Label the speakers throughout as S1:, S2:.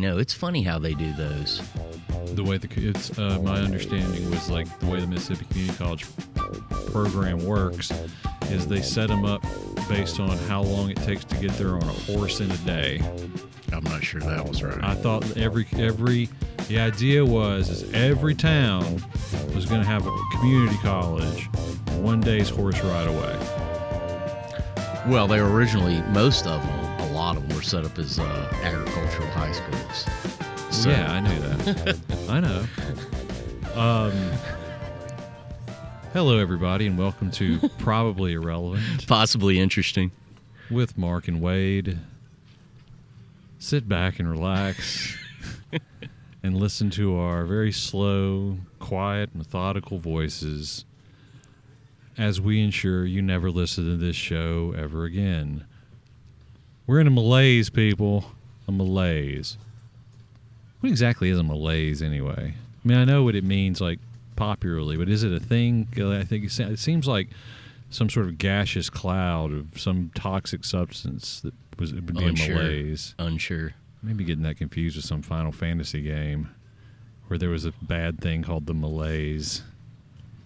S1: It's funny how they do those.
S2: The way it's my understanding was like the way the Mississippi Community College program works is they set them up based on how long it takes to get there on a horse in a day.
S1: I'm not sure that was right.
S2: I thought the idea was every town was going to have a community college, one day's horse ride away.
S1: Well, they were originally, most of them, a lot of them were set up as agricultural high schools. So.
S2: Yeah, I knew that. I know. Hello, everybody, and welcome to Probably Irrelevant.
S1: Possibly interesting.
S2: With Mark and Wade. Sit back and relax and listen to our very slow, quiet, methodical voices as we ensure you never listen to this show ever again. We're in a malaise, people. A malaise. What exactly is a malaise, anyway? I mean, I know what it means, like, popularly, but is it a thing? I think it seems like some sort of gaseous cloud of some toxic substance that would be a malaise.
S1: Unsure.
S2: Maybe getting that confused with some Final Fantasy game where there was a bad thing called the malaise.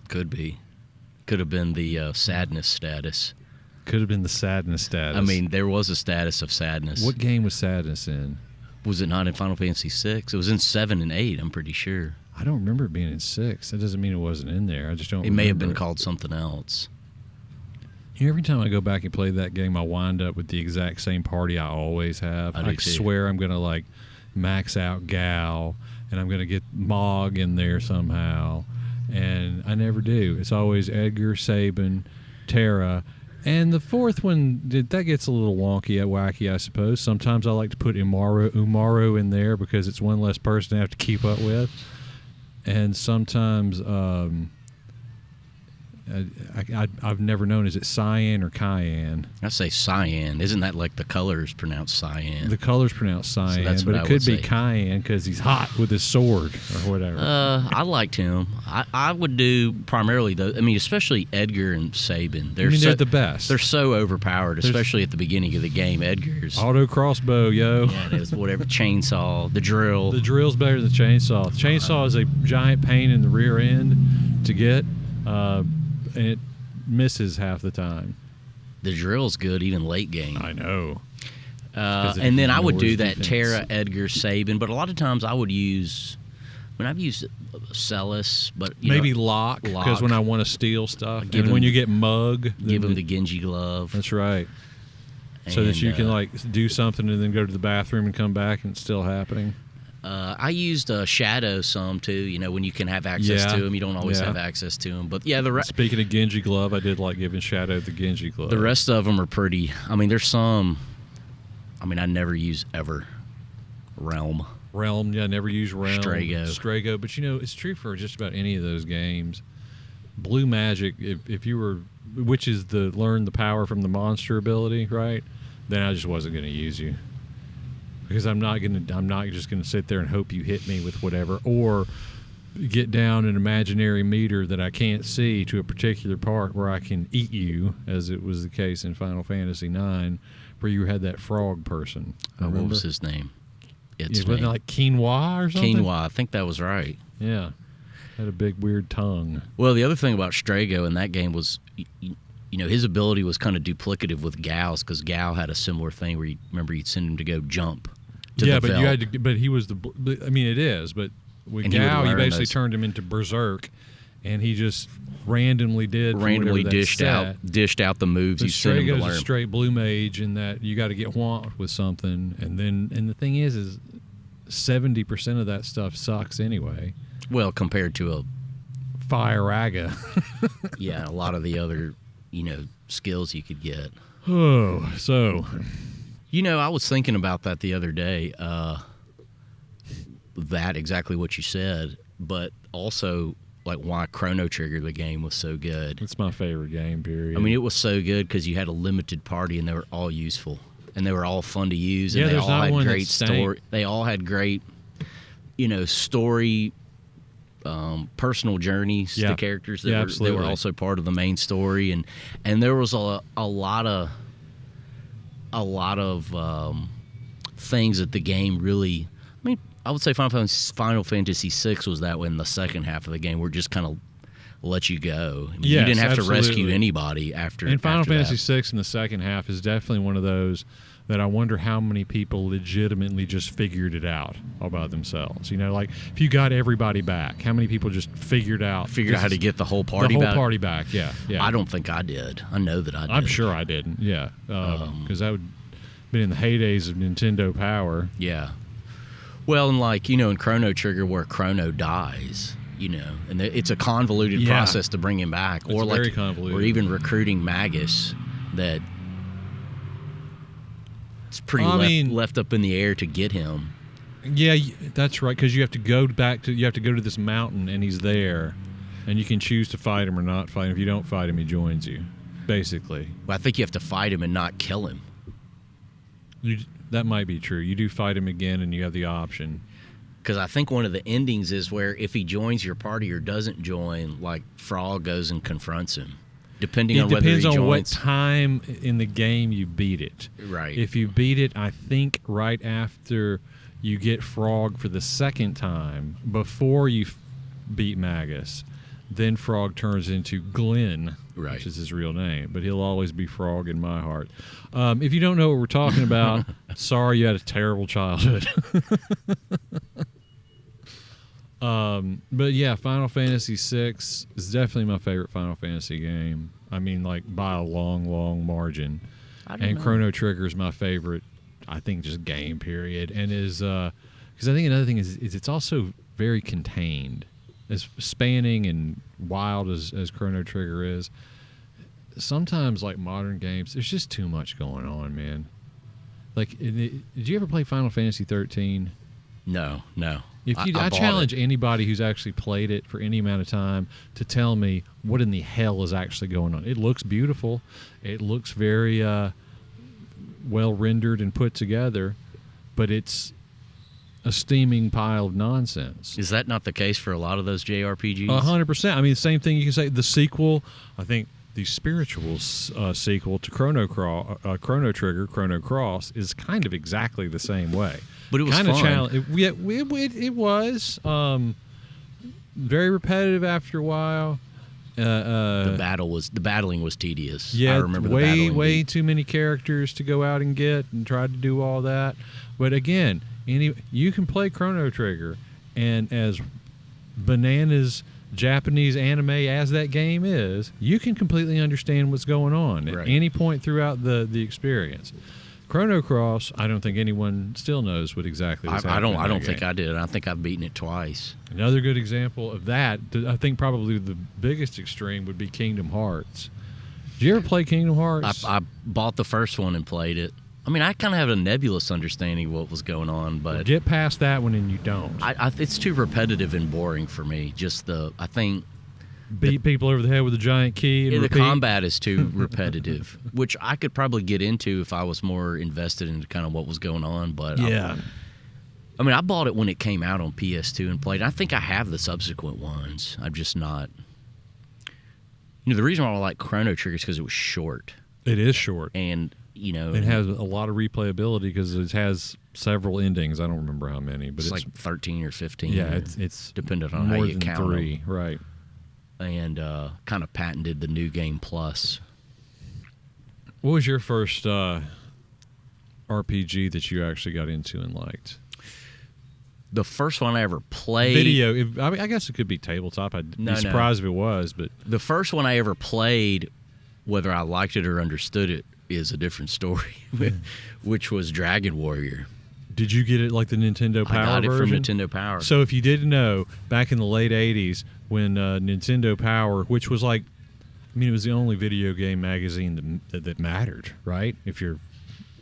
S1: Could be. Could have been the sadness status.
S2: Could have been the sadness status.
S1: I mean, there was a status of sadness.
S2: What game was sadness in?
S1: Was it not in Final Fantasy VI? It was in 7 and 8, I'm pretty sure.
S2: I don't remember it being in 6. That doesn't mean it wasn't in there. I just don't remember.
S1: It may have been called something else.
S2: Every time I go back and play that game, I wind up with the exact same party I always have. I swear I'm going to, like, max out Gal, and I'm going to get Mog in there somehow. And I never do. It's always Edgar, Sabin, Terra. And the fourth one, that gets a little wonky, wacky, I suppose. Sometimes I like to put Umaru in there because it's one less person to have to keep up with. And sometimes I've never known, is it cyan or cyan?
S1: I say cyan. Isn't that like the colors pronounced cyan?
S2: The color's pronounced cyan, so that's what it could be cyan because he's hot with his sword or whatever.
S1: I liked him. I would do primarily, though, I mean, especially Edgar and Sabin.
S2: They're the best.
S1: They're so overpowered, especially at the beginning of the game. Edgar's
S2: auto crossbow, yo.
S1: Yeah, it was whatever, chainsaw, the drill.
S2: The drill's better than the chainsaw. The chainsaw is a giant pain in the rear end to get. And it misses half the time.
S1: The drill's good, even late game.
S2: I know.
S1: And then I would do that Terra, Edgar, Sabin, but a lot of times I would use, I've used Celis, but
S2: maybe Locke, because when I want to steal stuff. And when you get Mug,
S1: give him the Genji glove.
S2: That's right. So that you can like do something and then go to the bathroom and come back and it's still happening.
S1: I used Shadow some, too, when you can have access to him. You don't always have access to him. But,
S2: speaking of Genji glove, I did like giving Shadow the Genji glove.
S1: The rest of them are pretty. I mean, there's some. I mean, I never use ever. Realm,
S2: yeah, never use Realm.
S1: Strago.
S2: But, it's true for just about any of those games. Blue Magic, if you were, which is the learn the power from the monster ability, right? Then I just wasn't going to use you. Because I'm not just gonna sit there and hope you hit me with whatever, or get down an imaginary meter that I can't see to a particular part where I can eat you, as it was the case in Final Fantasy IX, where you had that frog person.
S1: What was his name?
S2: Wasn't it like Quinoa or something?
S1: Quinoa, I think that was right.
S2: Yeah, had a big weird tongue.
S1: Well, the other thing about Strago in that game was, his ability was kind of duplicative with Gal's, because Gal had a similar thing where you'd send him to go jump.
S2: But you had to. But he was it is. But with Gal, you basically turned him into Berserk, and he just randomly dished out
S1: the moves you sent him to learn.
S2: Strago's a straight blue mage in that you got to get whomped with something, and the thing is 70% of that stuff sucks anyway.
S1: Well, compared to a
S2: Fire Aga.
S1: Yeah, a lot of the other skills you could get.
S2: Oh, so.
S1: I was thinking about that the other day, that exactly what you said, but also like why Chrono Trigger, the game, was so good.
S2: It's my favorite game, period.
S1: I mean, it was so good because you had a limited party and they were all useful and they were all fun to use and they all had great story. They all had great, story, personal journeings. The characters that were also part of the main story, and there was a lot of things that the game really I mean, I would say Final Fantasy VI was that way in the second half of the game, where it just kind of let you go. I mean, you
S2: Yes,
S1: didn't have
S2: absolutely.
S1: to rescue anybody after.
S2: And Final
S1: after
S2: Fantasy
S1: that.
S2: VI in the second half is definitely one of those that I wonder how many people legitimately just figured it out all by themselves. You know, like if you got everybody back, how many people just figured out
S1: How to get the whole party
S2: the whole
S1: back?
S2: party back? Yeah, yeah.
S1: I don't think I did. I know that I did.
S2: I'm sure I didn't. Yeah, because that would been in the heydays of Nintendo Power.
S1: Yeah. Well, and like, you know, in Chrono Trigger where Chrono dies, you know, and it's a convoluted
S2: Yeah.
S1: process to bring him back.
S2: It's
S1: or like,
S2: very convoluted.
S1: or even recruiting Magus, that it's pretty left up in the air to get him.
S2: Yeah, that's right. Because you have to go to this mountain, and he's there, and you can choose to fight him or not fight him. If you don't fight him, he joins you. Basically,
S1: Well, I think you have to fight him and not kill him.
S2: that might be true. You do fight him again, and you have the option.
S1: Because I think one of the endings is where if he joins your party or doesn't join, like Frog goes and confronts him, depending on whether he joins.
S2: It depends on what time in the game you beat it.
S1: Right.
S2: If you beat it, I think right after you get Frog for the second time, before you beat Magus, then Frog turns into Glenn,
S1: Right.
S2: which is his real name. But he'll always be Frog in my heart. If you don't know what we're talking about, sorry you had a terrible childhood. But yeah, Final Fantasy VI is definitely my favorite Final Fantasy game. I mean, like by a long, long margin. And Chrono Trigger is my favorite, I think, just game period. And is because I think another thing is it's also very contained, as spanning and wild as Chrono Trigger is. Sometimes, like modern games, there's just too much going on, man. Like, did you ever play Final Fantasy 13?
S1: No.
S2: If you, I challenge anybody who's actually played it for any amount of time to tell me what in the hell is actually going on. It looks beautiful. It looks very well rendered and put together, but it's a steaming pile of nonsense.
S1: Is that not the case for a lot of those JRPGs?
S2: 100%. I mean, the same thing you can say. The sequel, I think the spiritual sequel to Chrono Trigger, Chrono Cross, is kind of exactly the same way.
S1: But it was
S2: kind of
S1: fun.
S2: It was very repetitive after a while.
S1: The battling was tedious.
S2: Yeah,
S1: I remember the battling
S2: way too many characters to go out and get and try to do all that. But again, you can play Chrono Trigger, and as bananas Japanese anime as that game is, you can completely understand what's going on at any point throughout the experience. Chrono Cross, I don't think anyone still knows what exactly was happening.
S1: I don't think I did. I think I've beaten it twice.
S2: Another good example of that, I think probably the biggest extreme would be Kingdom Hearts. Did you ever play Kingdom Hearts?
S1: I bought the first one and played it. I mean, I kind of have a nebulous understanding of what was going on, but
S2: get past that one and you don't.
S1: It's too repetitive and boring for me. I think
S2: beat people over the head with a giant key and
S1: the
S2: repeat.
S1: combat is too repetitive, which I could probably get into if I was more invested in kind of what was going on. But
S2: yeah,
S1: I mean, I bought it when it came out on PS2 and played it. I think I have the subsequent ones. I'm just not. You know, the reason why I like Chrono Trigger is because it was short.
S2: It is short,
S1: and you know,
S2: it has a lot of replayability because it has several endings. I don't remember how many, but
S1: it's like 13 or 15.
S2: Yeah, it's
S1: dependent on
S2: more
S1: how you
S2: than
S1: count
S2: 3,
S1: them.
S2: right?
S1: And kind of patented the New Game Plus.
S2: What was your first RPG that you actually got into and liked?
S1: The first one I ever played.
S2: I guess it could be tabletop. I'd be surprised if it was, but
S1: the first one I ever played, whether I liked it or understood it, is a different story, which was Dragon Warrior.
S2: Did you get it like the Nintendo Power
S1: I got it
S2: version?
S1: from Nintendo Power.
S2: So if you didn't know, back in the late 80s, when Nintendo Power, which was like, I mean, it was the only video game magazine that mattered, right? If you're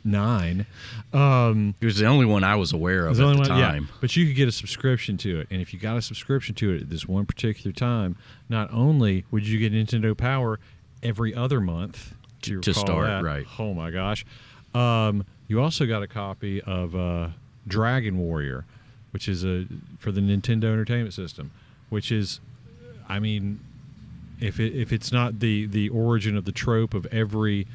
S2: 9.
S1: It was the only one I was aware of at the time.
S2: Yeah. But you could get a subscription to it. And if you got a subscription to it at this one particular time, not only would you get Nintendo Power every other month to start, that,
S1: right?
S2: Oh my gosh. You also got a copy of Dragon Warrior, which is for the Nintendo Entertainment System, which is, I mean, if it's not the origin of the trope of every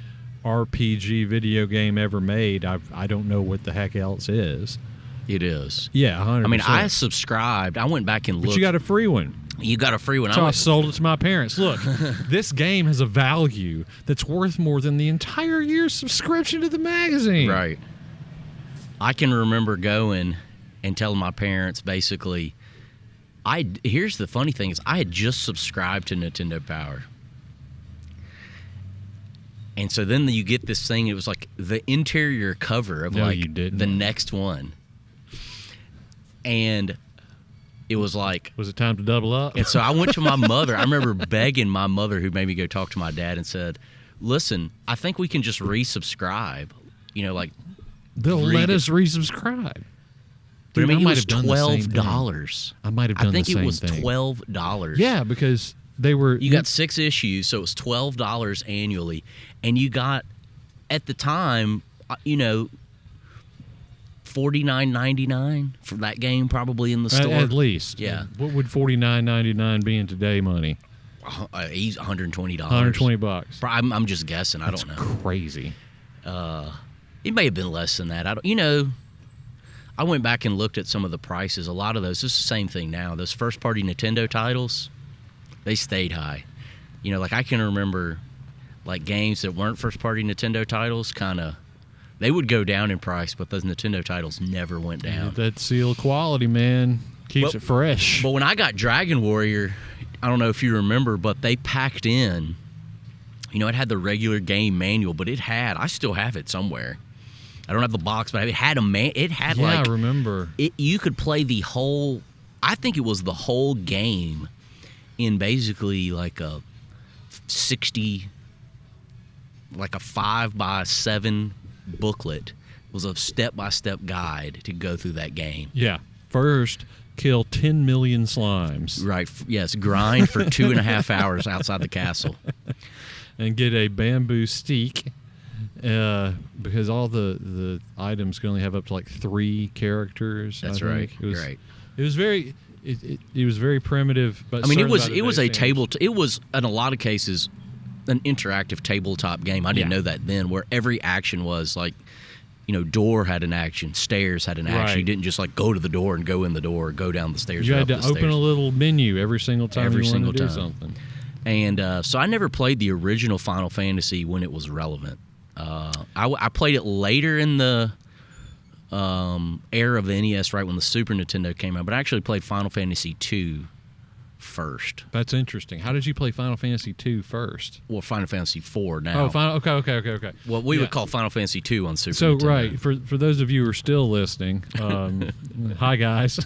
S2: RPG video game ever made, I don't know what the heck else is.
S1: It is.
S2: Yeah, 100%.
S1: I mean, I subscribed. I went back and looked.
S2: But you got a free one.
S1: You got a free one.
S2: So I sold it to my parents. Look, this game has a value that's worth more than the entire year's subscription to the magazine.
S1: Right. I can remember going and telling my parents basically, here's the funny thing is I had just subscribed to Nintendo Power. And so then you get this thing, it was like the interior cover of the next one. And it was like...
S2: Was it time to double up?
S1: And so I went to my mother. I remember begging my mother, who made me go talk to my dad, and said, listen, I think we can just resubscribe.
S2: They'll let us resubscribe.
S1: But
S2: Dude,
S1: I mean, it was
S2: $12. I might have done the same thing.
S1: I think it was $12.
S2: Yeah, because they were...
S1: You got 6 issues, so it was $12 annually. And you got, at the time, $49.99 for that game probably in the store.
S2: At least.
S1: Yeah.
S2: What would $49.99 be in today money?
S1: He's $120.
S2: $120.
S1: I'm just guessing. I don't know.
S2: Crazy.
S1: It may have been less than that. I went back and looked at some of the prices. A lot of those, this is the same thing now. Those first-party Nintendo titles, they stayed high. I can remember, games that weren't first-party Nintendo titles, they would go down in price, but those Nintendo titles never went down.
S2: That seal of quality, man, keeps it fresh.
S1: But when I got Dragon Warrior, I don't know if you remember, but they packed in, it had the regular game manual, but I still have it somewhere. I don't have the box, but it had I
S2: remember.
S1: You could play the whole, I think it was the whole game in basically like a 5x7 booklet. It was a step-by-step guide to go through that game.
S2: Yeah. First, kill 10 million slimes.
S1: Right. Yes. Grind for 2.5 hours outside the castle.
S2: And get a bamboo stick. Because all the items can only have up to 3 characters.
S1: That's right.
S2: You're
S1: right.
S2: It was very, it was very primitive. But
S1: I mean, it was a table. It was in a lot of cases an interactive tabletop game. I didn't know that then, where every action was door had an action, stairs had an action.
S2: Right.
S1: You didn't just go to the door and go in the door, or go down the stairs.
S2: You
S1: or
S2: had
S1: up
S2: to
S1: the
S2: open
S1: stairs.
S2: a little menu every single time you wanted to do something.
S1: And so I never played the original Final Fantasy when it was relevant. I played it later in the era of the NES, right when the Super Nintendo came out, but I actually played Final Fantasy II first.
S2: That's interesting. How did you play Final Fantasy II first?
S1: Well, Final Fantasy IV now.
S2: Oh, okay.
S1: What we would call Final Fantasy II on Super Nintendo.
S2: So, right, for those of you who are still listening, hi guys.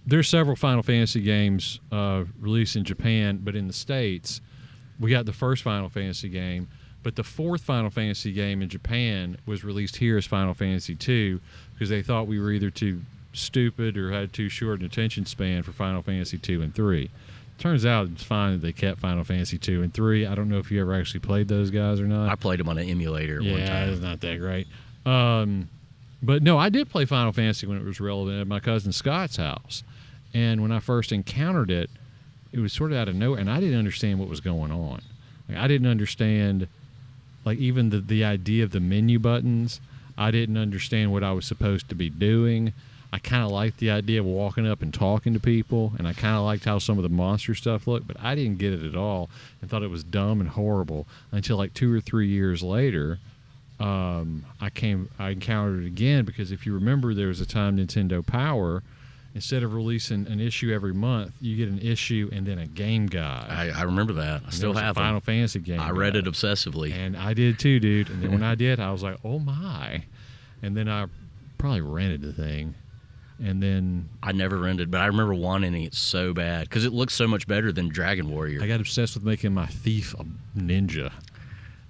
S2: There's several Final Fantasy games released in Japan, but in the States, we got the first Final Fantasy game, but the fourth Final Fantasy game in Japan was released here as Final Fantasy II because they thought we were either too stupid or had too short an attention span for Final Fantasy II and III. Turns out it's fine that they kept Final Fantasy II and III. I don't know if you ever actually played those guys or not.
S1: I played them on an emulator at one time.
S2: Yeah, it's not that great. But no, I did play Final Fantasy when it was relevant at my cousin Scott's house. And when I first encountered it, it was sort of out of nowhere, and I didn't understand what was going on. I didn't understand, even the idea of the menu buttons. I didn't understand what I was supposed to be doing. I kind of liked the idea of walking up and talking to people, and I kind of liked how some of the monster stuff looked, but I didn't get it at all and thought it was dumb and horrible until 2 or 3 years later. I encountered it again because if you remember, there was a time Nintendo Power, instead of releasing an issue every month, you get an issue and then a game guide.
S1: I remember that. I still have
S2: a Final Fantasy game.
S1: I read it obsessively.
S2: And I did too, dude. And then when I did, I was like, oh my. And then I probably rented the thing. And then
S1: I never rented, but I remember wanting it so bad because it looks so much better than Dragon Warrior.
S2: I got obsessed with making my thief a ninja.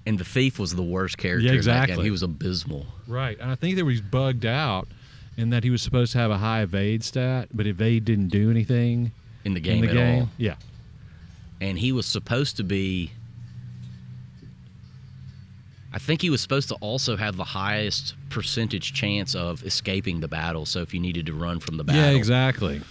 S1: And the thief was the worst character.
S2: Yeah, exactly.
S1: In that game. He was abysmal.
S2: Right. And I think that he was bugged out in that he was supposed to have a high evade stat, but evade didn't do anything
S1: in the game at all.
S2: Yeah.
S1: And he was supposed to be, I think he was supposed to also have the highest percentage chance of escaping the battle. So if you needed to run from the battle.
S2: Yeah, exactly.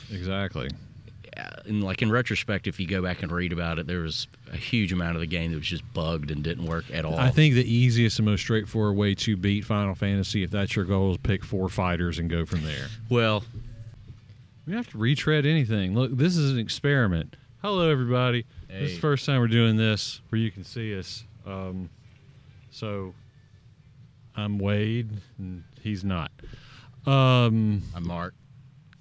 S1: in retrospect, if you go back and read about it, there was a huge amount of the game that was just bugged and didn't work at all.
S2: I think the easiest and most straightforward way to beat Final Fantasy, if that's your goal, is pick 4 fighters and go from there.
S1: Well,
S2: you don't have to retread anything. Look, this is an experiment. Hello, everybody.
S1: Hey.
S2: This is the first time we're doing this where you can see us. So I'm Wade, and he's not.
S1: I'm Mark.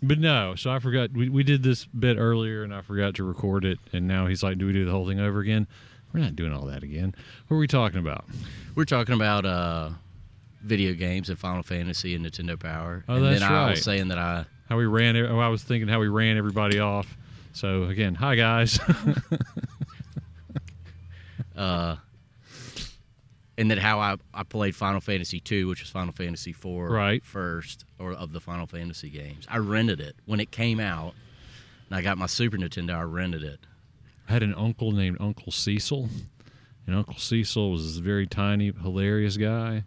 S2: But no, so I forgot. We did this bit earlier, and I forgot to record it, and now he's like, do we do the whole thing over again? We're not doing all that again. What are we talking about?
S1: We're talking about video games and Final Fantasy and Nintendo Power.
S2: Oh,
S1: and
S2: that's
S1: then
S2: right.
S1: I was saying that
S2: I was thinking how we ran everybody off. So, again, hi, guys.
S1: and then how I played Final Fantasy 2, which was Final Fantasy 4
S2: right.
S1: first, or of the Final Fantasy games. I rented it when it came out, and I got my Super Nintendo. I rented it.
S2: I had an uncle named Uncle Cecil, and Uncle Cecil was this very tiny, hilarious guy.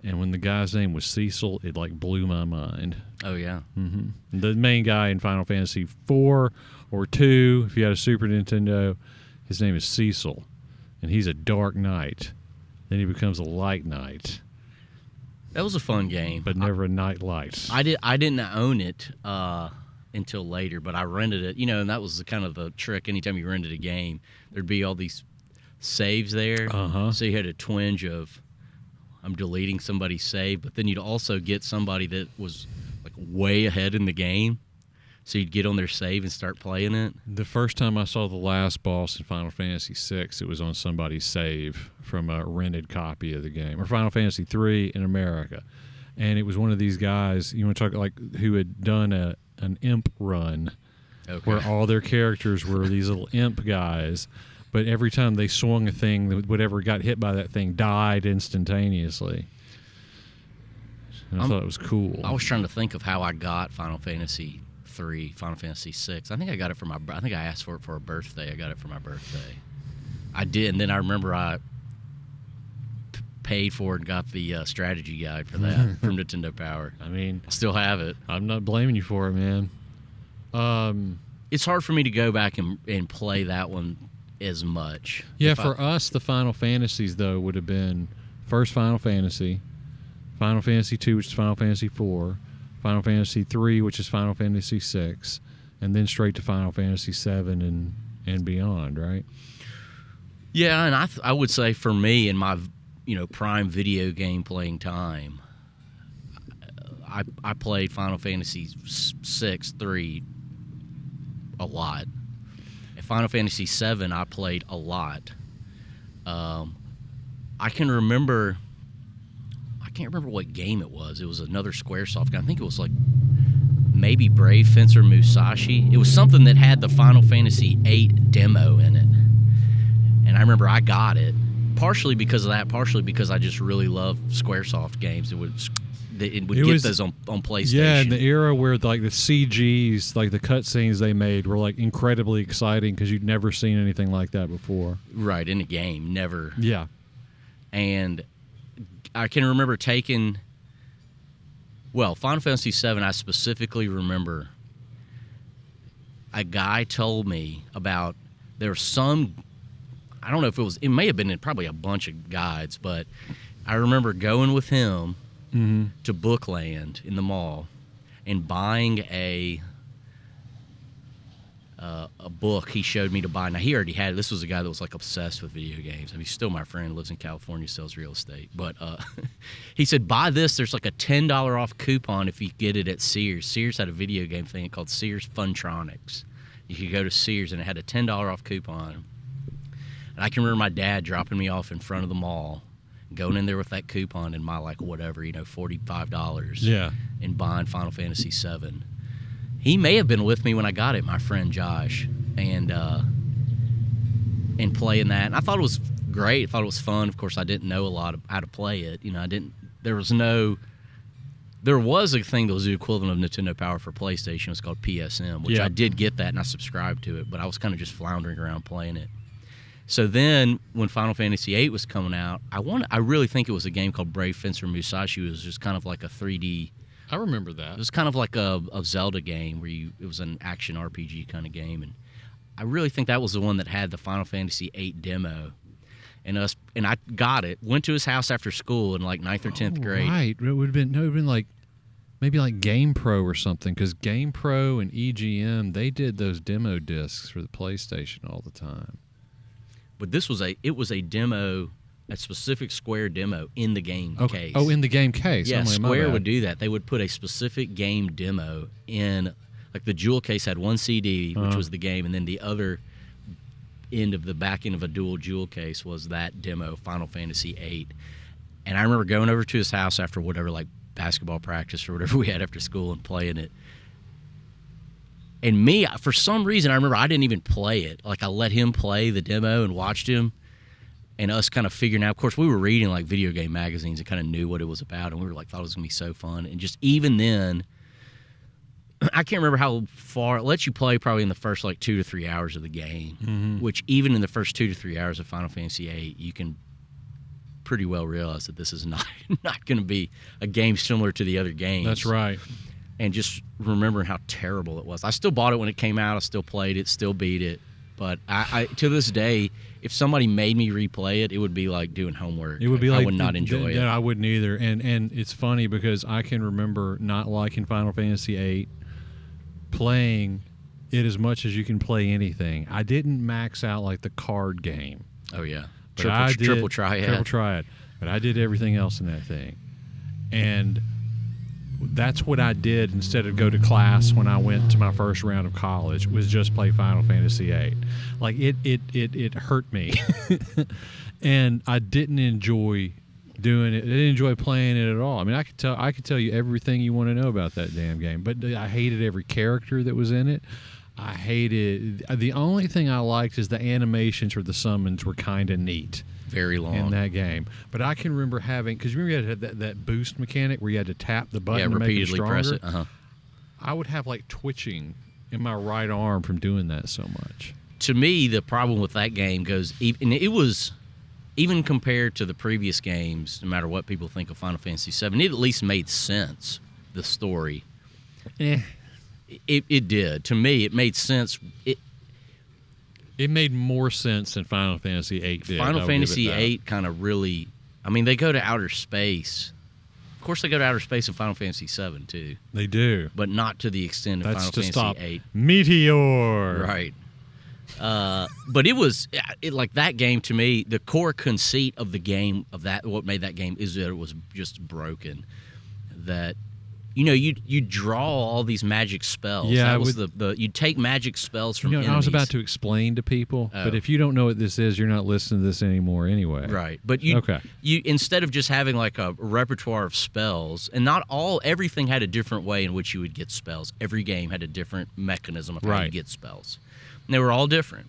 S2: And when the guy's name was Cecil, it like blew my mind.
S1: Oh yeah.
S2: Mm-hmm. The main guy in Final Fantasy 4 or 2, if you had a Super Nintendo, his name is Cecil, and he's a dark knight. Then he becomes a light knight.
S1: That was a fun game,
S2: but never a night light.
S1: I didn't own it until later, but I rented it. And that was kind of the trick. Anytime you rented a game, there'd be all these saves there. So you had a twinge of, I'm deleting somebody's save, but then you'd also get somebody that was like way ahead in the game. So you'd get on their save and start playing it.
S2: The first time I saw the last boss in Final Fantasy VI, it was on somebody's save from a rented copy of the game, or Final Fantasy III in America. And it was one of these guys, you want to talk like who had done an imp run, where all their characters were these little imp guys, but every time they swung a thing, whatever got hit by that thing died instantaneously. And I thought it was cool.
S1: I was trying to think of how I got Final Fantasy 3, Final Fantasy 6. I think I got it for I think I asked for it for a birthday. I got it for my birthday. I did, and then I remember I paid for it and got the strategy guide for that from Nintendo Power.
S2: I mean,
S1: I still have it.
S2: I'm not blaming you for it, man.
S1: It's hard for me to go back and play that one as much.
S2: Yeah, for us, the Final Fantasies, though, would have been first Final Fantasy, Final Fantasy 2, which is Final Fantasy 4, Final Fantasy 3, which is Final Fantasy 6, and then straight to Final Fantasy 7 and beyond, right?
S1: Yeah, and I would say for me in my prime video game playing time, I played Final Fantasy 6, 3 a lot. At Final Fantasy 7, I played a lot. I can't remember what game it was. It was another Squaresoft game. I think it was like maybe Brave Fencer Musashi. It was something that had the Final Fantasy 8 demo in it. And I remember I got it, partially because of that, partially because I just really love Squaresoft games. It would get those on PlayStation.
S2: Yeah, in the era where like the CGs, like the cutscenes they made were like incredibly exciting because you'd never seen anything like that before.
S1: Right, in a game, never.
S2: Yeah.
S1: And I can remember Final Fantasy VII, I specifically remember a guy told me about, there was some, I don't know if it may have been in probably a bunch of guides, but I remember going with him to Bookland in the mall and buying a book he showed me to buy. Now, he already had it. This was a guy that was like obsessed with video games. I mean, he's still my friend, lives in California, sells real estate. But he said, buy this. There's like a $10 off coupon if you get it at Sears. Sears had a video game thing called Sears Funtronics. You could go to Sears, and it had a $10 off coupon. And I can remember my dad dropping me off in front of the mall, going in there with that coupon and my, like, whatever, $45.
S2: Yeah.
S1: And buying Final Fantasy VII. He may have been with me when I got it, my friend Josh, and playing that. And I thought it was great. I thought it was fun. Of course, I didn't know a lot of how to play it. There was a thing that was the equivalent of Nintendo Power for PlayStation. It was called PSM, which I did get that, and I subscribed to it, but I was kind of just floundering around playing it. So then, when Final Fantasy VIII was coming out, I really think it was a game called Brave Fencer Musashi. It was just kind of like a 3D
S2: I remember that.
S1: It was kind of like a Zelda game where it was an action RPG kind of game, and I really think that was the one that had the Final Fantasy VIII demo. And I got it. Went to his house after school in like 9th or 10th grade.
S2: Right. It would have been like maybe like Game Pro or something, because Game Pro and EGM, they did those demo discs for the PlayStation all the time.
S1: But it was a demo, a specific Square demo in the game case.
S2: Oh, in the game case.
S1: Yeah,
S2: Oh, my
S1: Square
S2: bad.
S1: would do that. They would put a specific game demo in, like the jewel case had one CD, which was the game, and then the other end of the back end of a dual jewel case was that demo, Final Fantasy VIII. And I remember going over to his house after whatever, like basketball practice or whatever we had after school, and playing it. And me, for some reason, I remember I didn't even play it. Like, I let him play the demo and watched him, and us kind of figuring out. Of course, we were reading like video game magazines and kind of knew what it was about, and we were like, thought it was gonna be so fun. And just even then, I can't remember how far it lets you play. Probably in the first like 2 to 3 hours of the game, which even in the first 2 to 3 hours of Final Fantasy VIII, you can pretty well realize that this is not going to be a game similar to the other games.
S2: That's right.
S1: And just remembering how terrible it was. I still bought it when it came out. I still played it, still beat it. But I to this day, if somebody made me replay it, it would be like doing homework.
S2: It would be
S1: I
S2: like
S1: would not enjoy it.
S2: Yeah, I wouldn't either. And it's funny because I can remember not liking Final Fantasy VIII, playing it as much as you can play anything. I didn't max out like the card game.
S1: Oh yeah,
S2: Triple
S1: triad.
S2: But I did everything else in that thing, and that's what I did instead of go to class when I went to my first round of college, was just play Final Fantasy VIII. Like it hurt me, and I didn't enjoy doing it. I didn't enjoy playing it at all. I mean, I could tell you everything you want to know about that damn game, but I hated every character that was in it. I hated. The only thing I liked is the animations for the summons were kind of neat.
S1: Very long
S2: In that game. But I can remember having, because you remember you had that boost mechanic where you had to tap the button to make it
S1: repeatedly
S2: stronger?
S1: press it.
S2: I would have like twitching in my right arm from doing that so much.
S1: To me, the problem with that game goes, and it was, even compared to the previous games, no matter what people think of Final Fantasy VII, it at least made sense, the story. It did. To me, it made sense.
S2: It made more sense than Final Fantasy VIII did.
S1: Final Fantasy VIII kind of really, I mean, they go to outer space. Of course, they go to outer space in Final Fantasy VII, too.
S2: They do.
S1: But not to the extent of
S2: That's
S1: Final
S2: to
S1: Fantasy
S2: stop
S1: VIII.
S2: Meteor.
S1: Right. But it was, like that game, to me, the core conceit of the game, what made that game, is that it was just broken. That, you draw all these magic spells.
S2: Yeah,
S1: that was you'd take magic spells from enemies.
S2: I was about to explain to people, but if you don't know what this is, you're not listening to this anymore anyway.
S1: Right. But you instead of just having like a repertoire of spells, and everything had a different way in which you would get spells. Every game had a different mechanism of how you get spells. And they were all different.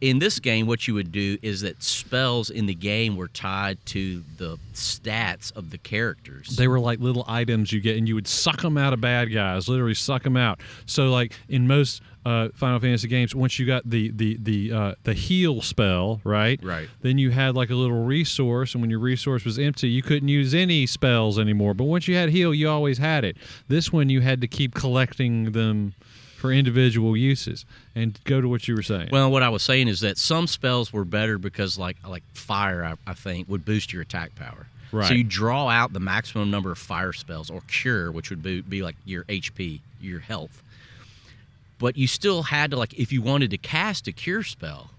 S1: In this game, what you would do is that spells in the game were tied to the stats of the characters.
S2: They were like little items you get, and you would suck them out of bad guys, literally suck them out. So, like in most Final Fantasy games, once you got the heal spell, right?
S1: Right.
S2: Then you had like a little resource, and when your resource was empty, you couldn't use any spells anymore. But once you had heal, you always had it. This one, you had to keep collecting them for individual uses. And go to what you were saying.
S1: Well, what I was saying is that some spells were better because, like fire, I think, would boost your attack power.
S2: Right.
S1: So you draw out the maximum number of fire spells, or cure, which would be like your HP, your health. But you still had to, like, if you wanted to cast a cure spell,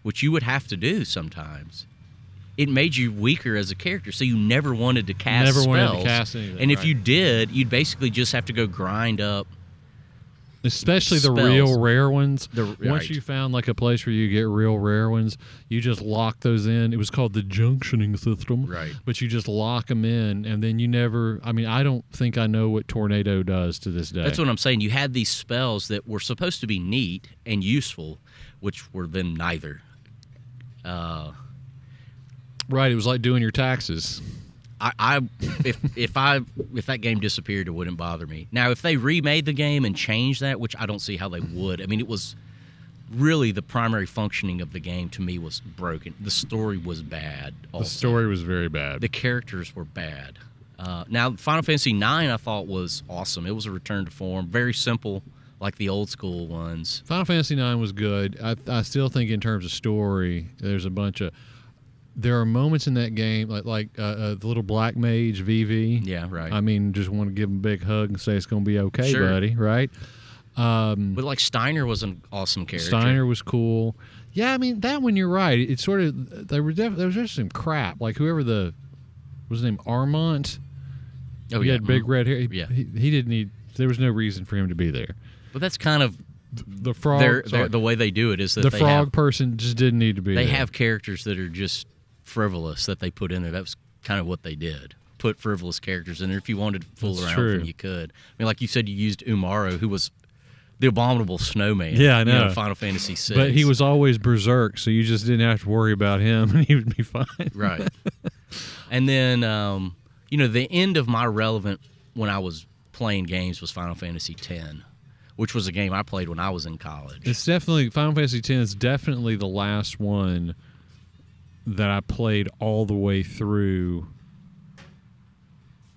S1: which you would have to do sometimes, it made you weaker as a character, so you never wanted to cast spells.
S2: Never wanted to cast anything.
S1: And if you did, you'd basically just have to go grind up.
S2: Especially the
S1: spells.
S2: real rare ones.
S1: Right.
S2: Once you found like a place where you get real rare ones, you just lock those in. It was called the junctioning system.
S1: Right.
S2: But you just lock them in, and then you never. I mean, I don't think I know what Tornado does to this day.
S1: That's what I'm saying. You had these spells that were supposed to be neat and useful, which were then neither.
S2: Right. It was like doing your taxes.
S1: If that game disappeared, it wouldn't bother me. Now, if they remade the game and changed that, which I don't see how they would. I mean, it was really the primary functioning of the game to me was broken. The story was bad. Also.
S2: The story was very bad.
S1: The characters were bad. Now, Final Fantasy IX I thought was awesome. It was a return to form, very simple, like the old school ones.
S2: Final Fantasy IX was good. I still think in terms of story, there's a bunch of. There are moments in that game, like the little black mage Vivi.
S1: Yeah, right.
S2: I mean, just want to give him a big hug and say it's going to be okay,
S1: Sure.
S2: buddy, right?
S1: But like Steiner was an awesome character.
S2: Steiner was cool. Yeah, I mean that one. You're right. It's sort of there was just some crap. Like whoever was his name Armont.
S1: Oh,
S2: he
S1: yeah.
S2: had big red hair.
S1: Yeah.
S2: He didn't need. There was no reason for him to be there.
S1: But that's kind of
S2: The frog.
S1: the way they do it is that
S2: the
S1: they
S2: frog
S1: have,
S2: person just didn't need to be.
S1: they
S2: there.
S1: have characters that are just frivolous that they put in there. That was kind of what they did. Put frivolous characters in there. If you wanted to fool
S2: That's
S1: around
S2: true.
S1: with them, you could. I mean, like you said, you used Umaro, who was the abominable snowman.
S2: Yeah, I know.
S1: Final Fantasy VI.
S2: But he was always berserk, so you just didn't have to worry about him, and he would be fine.
S1: Right. And then, the end of my relevant when I was playing games was Final Fantasy X, which was a game I played when I was in college.
S2: It's definitely Final Fantasy X is definitely the last one that I played all the way through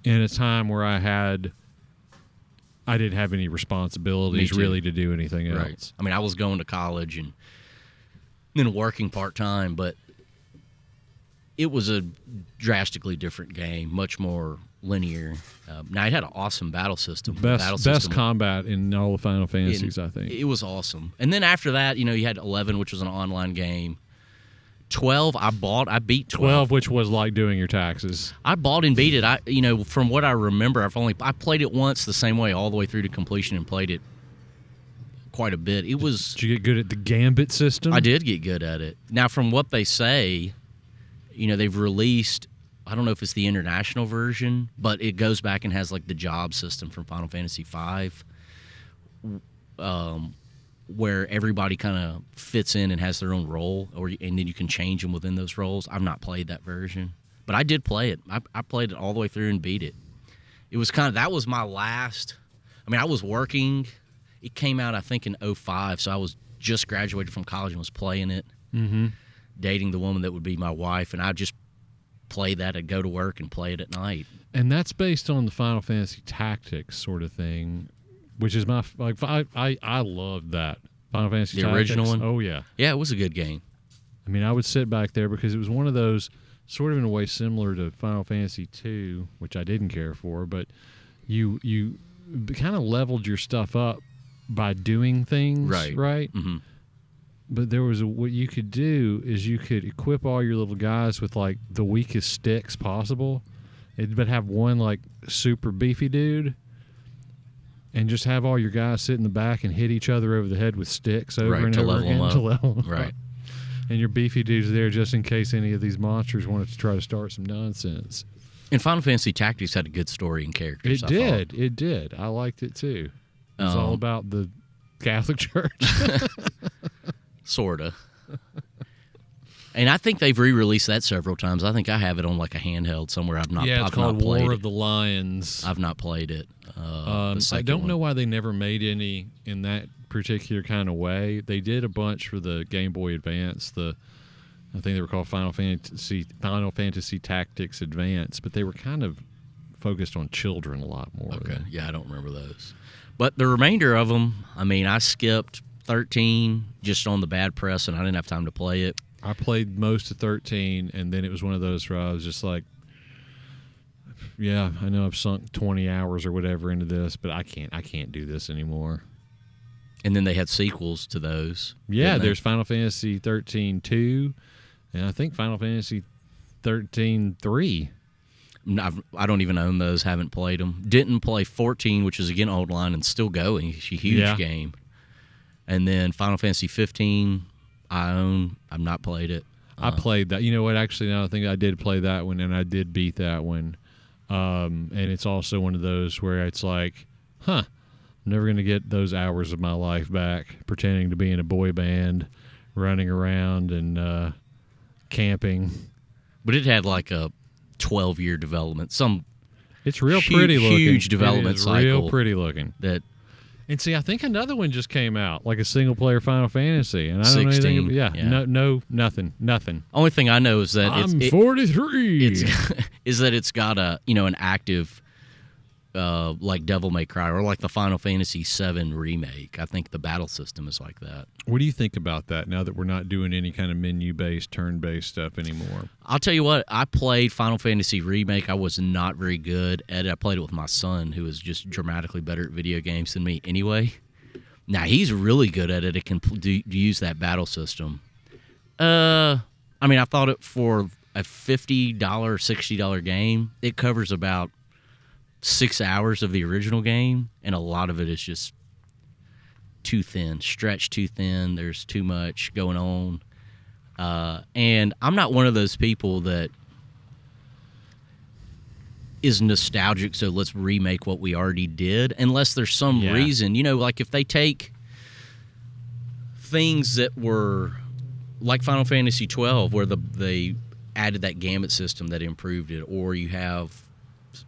S2: in a time where I didn't have any responsibilities
S1: Me too.
S2: really to do anything else.
S1: Right. I mean, I was going to college and then working part-time, but it was a drastically different game, much more linear. Now, it had an awesome battle system.
S2: Best combat in all the Final Fantasies, I think.
S1: It was awesome. And then after that, you had 11, which was an online game. 12, I beat 12.
S2: 12, which was like doing your taxes.
S1: I bought and beat it. From what I remember, I played it once the same way all the way through to completion and played it quite a bit. It was.
S2: Did you get good at the gambit system?
S1: I did get good at it. Now, from what they say, they've released. I don't know if it's the international version, but it goes back and has like the job system from Final Fantasy V, where everybody kind of fits in and has their own role, and then you can change them within those roles. I've not played that version, but I did play it. I played it all the way through and beat it. It was that was my last. I mean, I was working. It came out, I think, in 2005, so I was just graduated from college and was playing it, dating the woman that would be my wife, and I just play that. I'd go to work and play it at night.
S2: And that's based on the Final Fantasy Tactics sort of thing, which is my I loved that Final Fantasy
S1: The
S2: Tactics.
S1: original one?
S2: Oh yeah.
S1: Yeah, it was a good game.
S2: I mean, I would sit back there because it was one of those sort of in a way similar to Final Fantasy II, which I didn't care for, but you kind of leveled your stuff up by doing things, right?
S1: Mm-hmm.
S2: But there was what you could do is you could equip all your little guys with like the weakest sticks possible, but have one like super beefy dude, and just have all your guys sit in the back and hit each other over the head with sticks over and
S1: to
S2: over
S1: level
S2: again
S1: them up.
S2: to level them
S1: Right.
S2: up. And your beefy dude's there just in case any of these monsters wanted to try to start some nonsense.
S1: And Final Fantasy Tactics had a good story and characters.
S2: It did. I liked it too. It was all about the Catholic Church.
S1: Sorta. And I think they've re-released that several times. I think I have it on like a handheld somewhere. I've not
S2: called
S1: played
S2: War
S1: it.
S2: of the Lions.
S1: I've not played it.
S2: I don't know why they never made any in that particular kind of way. They did a bunch for the Game Boy Advance. I think they were called Final Fantasy Tactics Advance, but they were kind of focused on children a lot more.
S1: Okay, yeah, I don't remember those. But the remainder of them, I mean, I skipped 13 just on the bad press, and I didn't have time to play it.
S2: I played most of 13, and then it was one of those where I was just like, yeah, I know I've sunk 20 hours or whatever into this, but I can't do this anymore.
S1: And then they had sequels to those.
S2: Yeah, there's Final Fantasy 13-2, and I think Final Fantasy 13-3.
S1: I don't even own those, haven't played them. Didn't play 14, which is, again, old line and still going. It's a huge game. And then Final Fantasy 15, I own. I've not played it.
S2: I played that. You know what? Actually, now I think I did play that one, and I did beat that one. And it's also one of those where it's like, I'm never going to get those hours of my life back pretending to be in a boy band, running around and camping.
S1: But it had like a 12-year development.
S2: It's real pretty looking.
S1: Huge development cycle.
S2: Real pretty looking.
S1: That
S2: And see, I think another one just came out, like a single-player Final Fantasy, and I don't know
S1: 16,
S2: anything. Yeah,
S1: yeah.
S2: No, nothing.
S1: Only thing I know is that
S2: I'm 43.
S1: is that it's got a an active like Devil May Cry or like the Final Fantasy VII remake. I think the battle system is like that.
S2: What do you think about that now that we're not doing any kind of menu-based, turn-based stuff anymore?
S1: I'll tell you what, I played Final Fantasy Remake. I was not very good at it. I played it with my son, who is just dramatically better at video games than me anyway. Now, he's really good at it. It can use that battle system. I mean, I thought it for a $50, $60 game, it covers about 6 hours of the original game, and a lot of it is just too thin, stretched too thin. There's too much going on. And I'm not one of those people that is nostalgic, so let's remake what we already did, unless there's some reason. Like if they take things that were like Final Fantasy 12, where they added that gamut system that improved it, or you have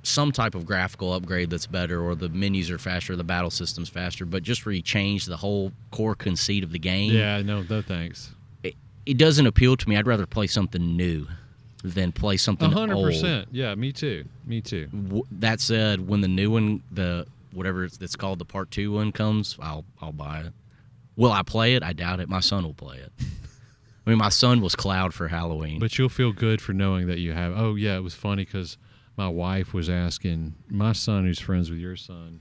S1: some type of graphical upgrade that's better, or the menus are faster, or the battle system's faster, but just where you change the whole core conceit of the game.
S2: Yeah, no thanks.
S1: It doesn't appeal to me. I'd rather play something new than play something
S2: 100%.
S1: old.
S2: Yeah, me too.
S1: That said, when the new one, the whatever it's called, the Part 2 one comes, I'll buy it. Will I play it? I doubt it. My son will play it. I mean, my son was Cloud for Halloween.
S2: But you'll feel good for knowing that you have. Oh yeah, it was funny because my wife was asking my son, who's friends with your son,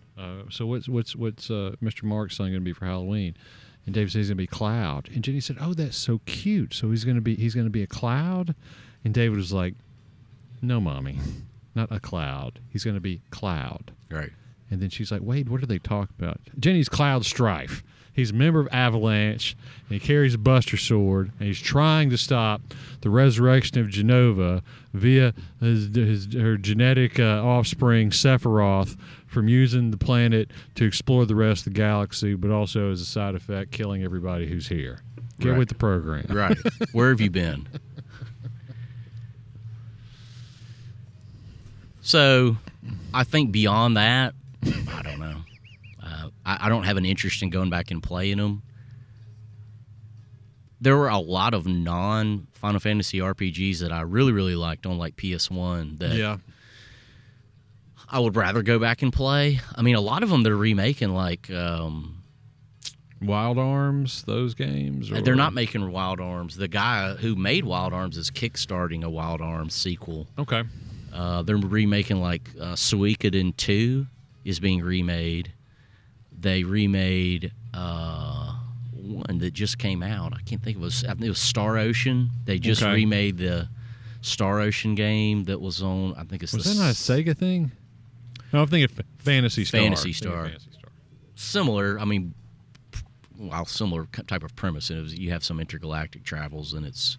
S2: so what's Mr. Mark's son going to be for Halloween? And David said he's going to be Cloud. And Jenny said, "Oh, that's so cute. So he's going to be a Cloud?" And David was like, "No, Mommy, not a Cloud. He's going to be Cloud."
S1: Right.
S2: And then she's like, "Wade, what are they talking about?" Jenny's Cloud Strife. He's a member of Avalanche, and he carries a Buster Sword, and he's trying to stop the resurrection of Genova via her genetic offspring, Sephiroth, from using the planet to explore the rest of the galaxy, but also as a side effect, killing everybody who's here. Get with the program.
S1: Right. Where have you been? So, I think beyond that, I don't know. I don't have an interest in going back and playing them. There were a lot of non-Final Fantasy RPGs that I really, really liked on like PS1 that I would rather go back and play. I mean, a lot of them they're remaking, like
S2: Wild Arms, those games? Or?
S1: They're not making Wild Arms. The guy who made Wild Arms is kickstarting a Wild Arms sequel.
S2: Okay.
S1: They're remaking like Suikoden 2 is being remade. They remade one that just came out. I can't think of it. I think it was Star Ocean. They just remade the Star Ocean game that was on. I think it's
S2: was that not a Sega thing? No, I'm thinking Phantasy Star.
S1: Fantasy Star. Similar. I mean, similar type of premise. And you have some intergalactic travels, and it's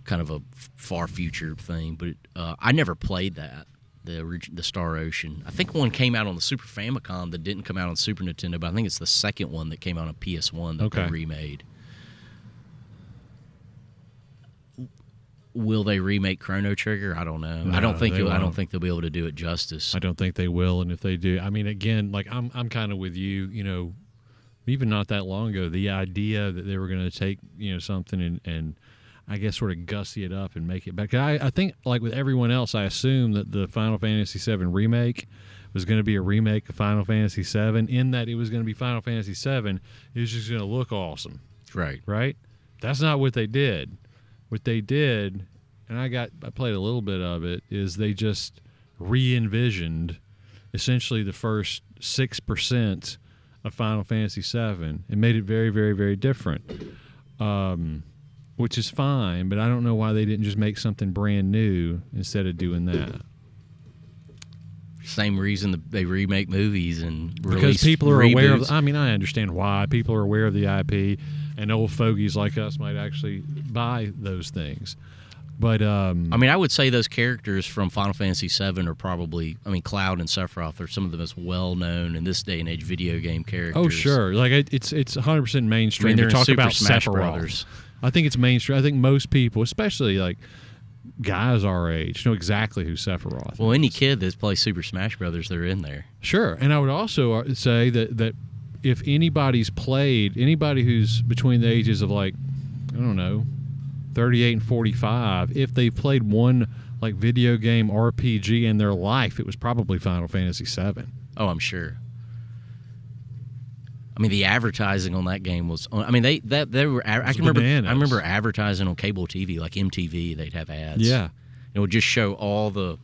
S1: kind of a far future thing. But I never played that. The Star Ocean. I think one came out on the Super Famicom that didn't come out on Super Nintendo, but I think it's the second one that came out on PS1 that they remade. Will they remake Chrono Trigger? I don't know.
S2: No,
S1: I don't think they'll be able to do it justice.
S2: I don't think they will, and if they do, I mean, again, like I'm kind of with you. Even not that long ago, the idea that they were going to take something and I guess sort of gussy it up and make it back. I think, like with everyone else, I assume that the Final Fantasy VII remake was going to be a remake of Final Fantasy VII, in that it was going to be Final Fantasy VII. It was just going to look awesome. Right? That's not what they did. What they did, and I played a little bit of it, is they just re-envisioned essentially the first 6% of Final Fantasy VII and made it very, very, very different. Which is fine, but I don't know why they didn't just make something brand new instead of doing that.
S1: Same reason they remake movies and
S2: because people are
S1: reboots.
S2: aware of. I mean, I understand why people are aware of the IP, and old fogies like us might actually buy those things. But I
S1: mean, I would say those characters from Final Fantasy VII are probably. I mean, Cloud and Sephiroth are some of the most well-known in this day and age video game characters.
S2: Oh, sure, like it's 100% mainstream.
S1: I mean, they're
S2: talking about
S1: Smash
S2: Sephiroth.
S1: Brothers.
S2: I think it's mainstream. I think most people, especially like guys our age, know exactly who Sephiroth is.
S1: Well, any kid that plays Super Smash Brothers, they're in there.
S2: Sure. And I would also say that if anybody's played, anybody who's between the ages of like, I don't know, 38 and 45, if they've played one like video game RPG in their life, it was probably Final Fantasy VII.
S1: Oh, I'm sure. I mean, the advertising on that game was. I mean, they were. I can remember.
S2: Bananas.
S1: I remember advertising on cable TV, like MTV. They'd have ads.
S2: Yeah,
S1: it would just show all the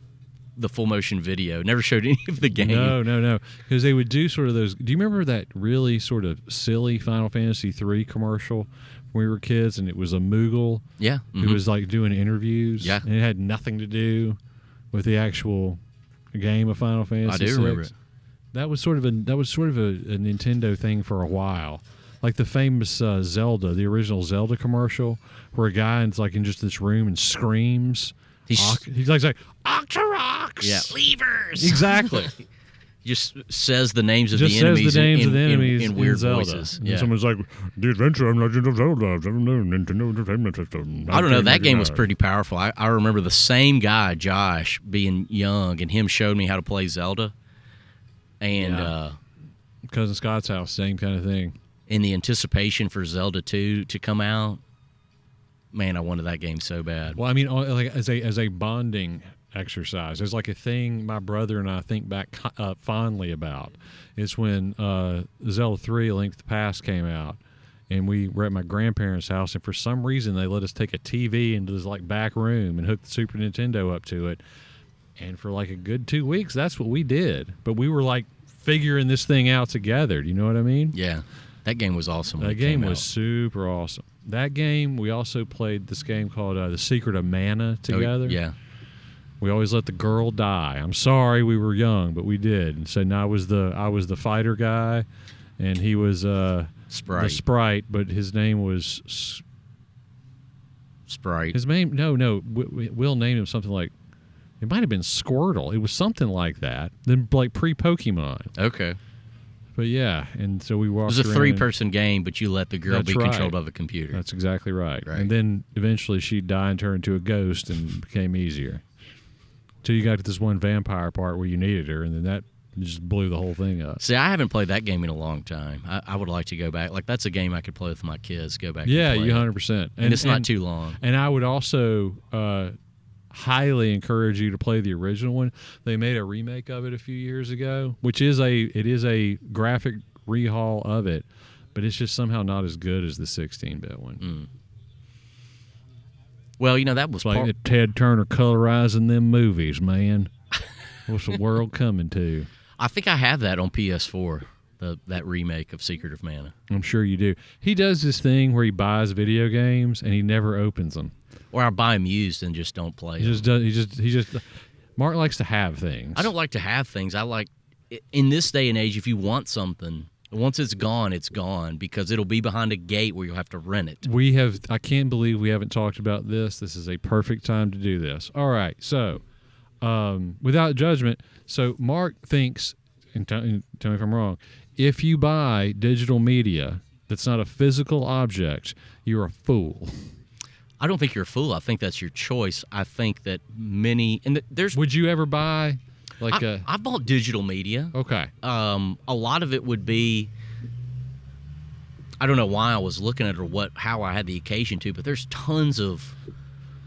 S1: full motion video. Never showed any of the game.
S2: No, because they would do sort of those. Do you remember that really sort of silly Final Fantasy III commercial when we were kids, and it was a Moogle?
S1: Yeah,
S2: who was like doing interviews.
S1: Yeah,
S2: and it had nothing to do with the actual game of Final Fantasy.
S1: I do remember it.
S2: That was sort of a Nintendo thing for a while, like the famous Zelda, the original Zelda commercial, where a guy is like in just this room and screams. He's like Octoroks,
S1: yeah, levers,
S2: exactly.
S1: Just says the names of
S2: just
S1: the enemies,
S2: says the names of the enemies
S1: in weird
S2: Zelda.
S1: voices.
S2: And
S1: yeah.
S2: someone's like, "The Adventure of Legend of Zelda, Nintendo Entertainment System."
S1: I don't know. That game was pretty powerful. I remember the same guy, Josh, being young, and him showed me how to play Zelda. And
S2: Cousin Scott's house, same kind of thing.
S1: In the anticipation for Zelda 2 to come out, man, I wanted that game so bad.
S2: Well, I mean, like as a bonding exercise, there's like a thing my brother and I think back fondly about. It's when Zelda 3: A Link to the Past came out, and we were at my grandparents' house, and for some reason they let us take a TV into this like back room and hook the Super Nintendo up to it. And for like a good 2 weeks, that's what we did. But we were like figuring this thing out together. Do you know what I mean?
S1: Yeah. That game was awesome.
S2: That game was super awesome. That game, we also played this game called The Secret of Mana together.
S1: Oh, yeah.
S2: We always let the girl die. I'm sorry, we were young, but we did. And so now I was the fighter guy, and he was
S1: Sprite.
S2: the sprite, but his name was
S1: Sprite.
S2: His name, no. Will named him something like. It might have been Squirtle. It was something like that. Then like pre-Pokemon.
S1: Okay.
S2: But yeah, and so we walked.
S1: It was a
S2: around
S1: 3-person game, but you let the girl be controlled by the computer.
S2: That's exactly right.
S1: Right.
S2: And then eventually she'd die and turn into a ghost, and became easier. Till you got to this one vampire part where you needed her, and then that just blew the whole thing up.
S1: See, I haven't played that game in a long time. I would like to go back. Like, that's a game I could play with my kids. Go back.
S2: Yeah,
S1: and play
S2: you 100%.
S1: And it's not too long.
S2: And I would also highly encourage you to play the original one. They made a remake of it a few years ago, which is a graphic rehaul of it, but it's just somehow not as good as the 16-bit one.
S1: Mm. Well, that was
S2: like Ted Turner colorizing them movies, man. What's the world coming to?
S1: I think I have that on PS4, that remake of Secret of Mana.
S2: I'm sure you do. He does this thing where he buys video games and he never opens them.
S1: Or I buy them used and just don't play
S2: them. He just Mark likes to have things.
S1: I don't like to have things. I like, in this day and age, if you want something, once it's gone, because it'll be behind a gate where you'll have to rent it.
S2: I can't believe we haven't talked about this. This is a perfect time to do this. All right, so without judgment, so Mark thinks, and tell me if I'm wrong, if you buy digital media that's not a physical object, you're a fool.
S1: I don't think you're a fool. I think that's your choice. I think that many there's.
S2: Would you ever buy
S1: I bought digital media.
S2: Okay.
S1: A lot of it would be. I don't know why I was looking at it or how I had the occasion to, but there's tons of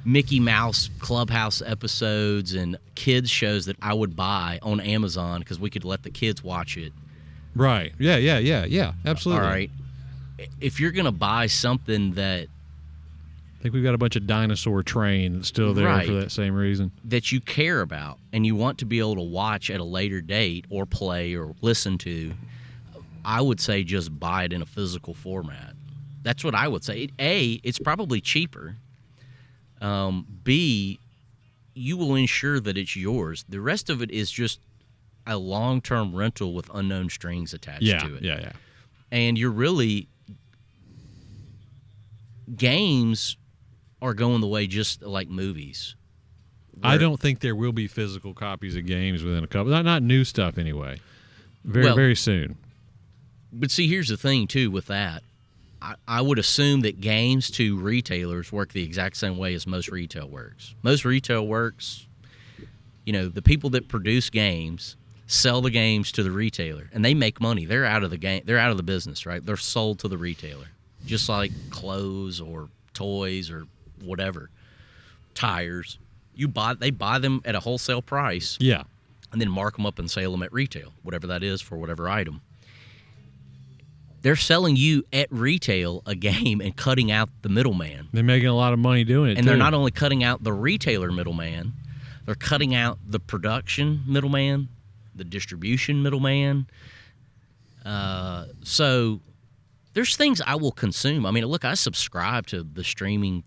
S1: Mickey Mouse Clubhouse episodes and kids shows that I would buy on Amazon because we could let the kids watch it.
S2: Right. Yeah. Absolutely.
S1: All right. If you're gonna buy something that.
S2: I think we've got a bunch of dinosaur train that's still there for that same reason.
S1: That you care about and you want to be able to watch at a later date or play or listen to, I would say just buy it in a physical format. That's what I would say. A, it's probably cheaper. B, you will ensure that it's yours. The rest of it is just a long-term rental with unknown strings attached to it.
S2: Yeah.
S1: And you're really... Games are going the way just like movies.
S2: I don't think there will be physical copies of games within a couple. Not new stuff anyway. Very soon.
S1: But see, here's the thing too with that. I would assume that games to retailers work the exact same way as most retail works. Most retail works, the people that produce games, sell the games to the retailer, and they make money. They're out of the game. They're out of the business, right? They're sold to the retailer, just like clothes or toys or whatever, tires. They buy them at a wholesale price,
S2: Yeah.
S1: and then mark them up and sell them at retail, whatever that is for whatever item. They're selling you at retail a game and cutting out the middleman.
S2: They're making a lot of money doing it,
S1: And they're not only cutting out the retailer middleman, they're cutting out the production middleman, the distribution middleman. So there's things I will consume. I mean, look, I subscribe to the streaming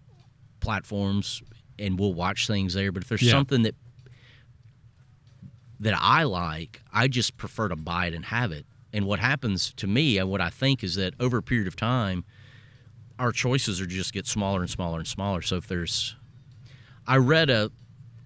S1: platforms and we'll watch things there. But if there's something that I like, I just prefer to buy it and have it. And what happens to me, and what I think, is that over a period of time, our choices are just get smaller and smaller and smaller. So if there's, I read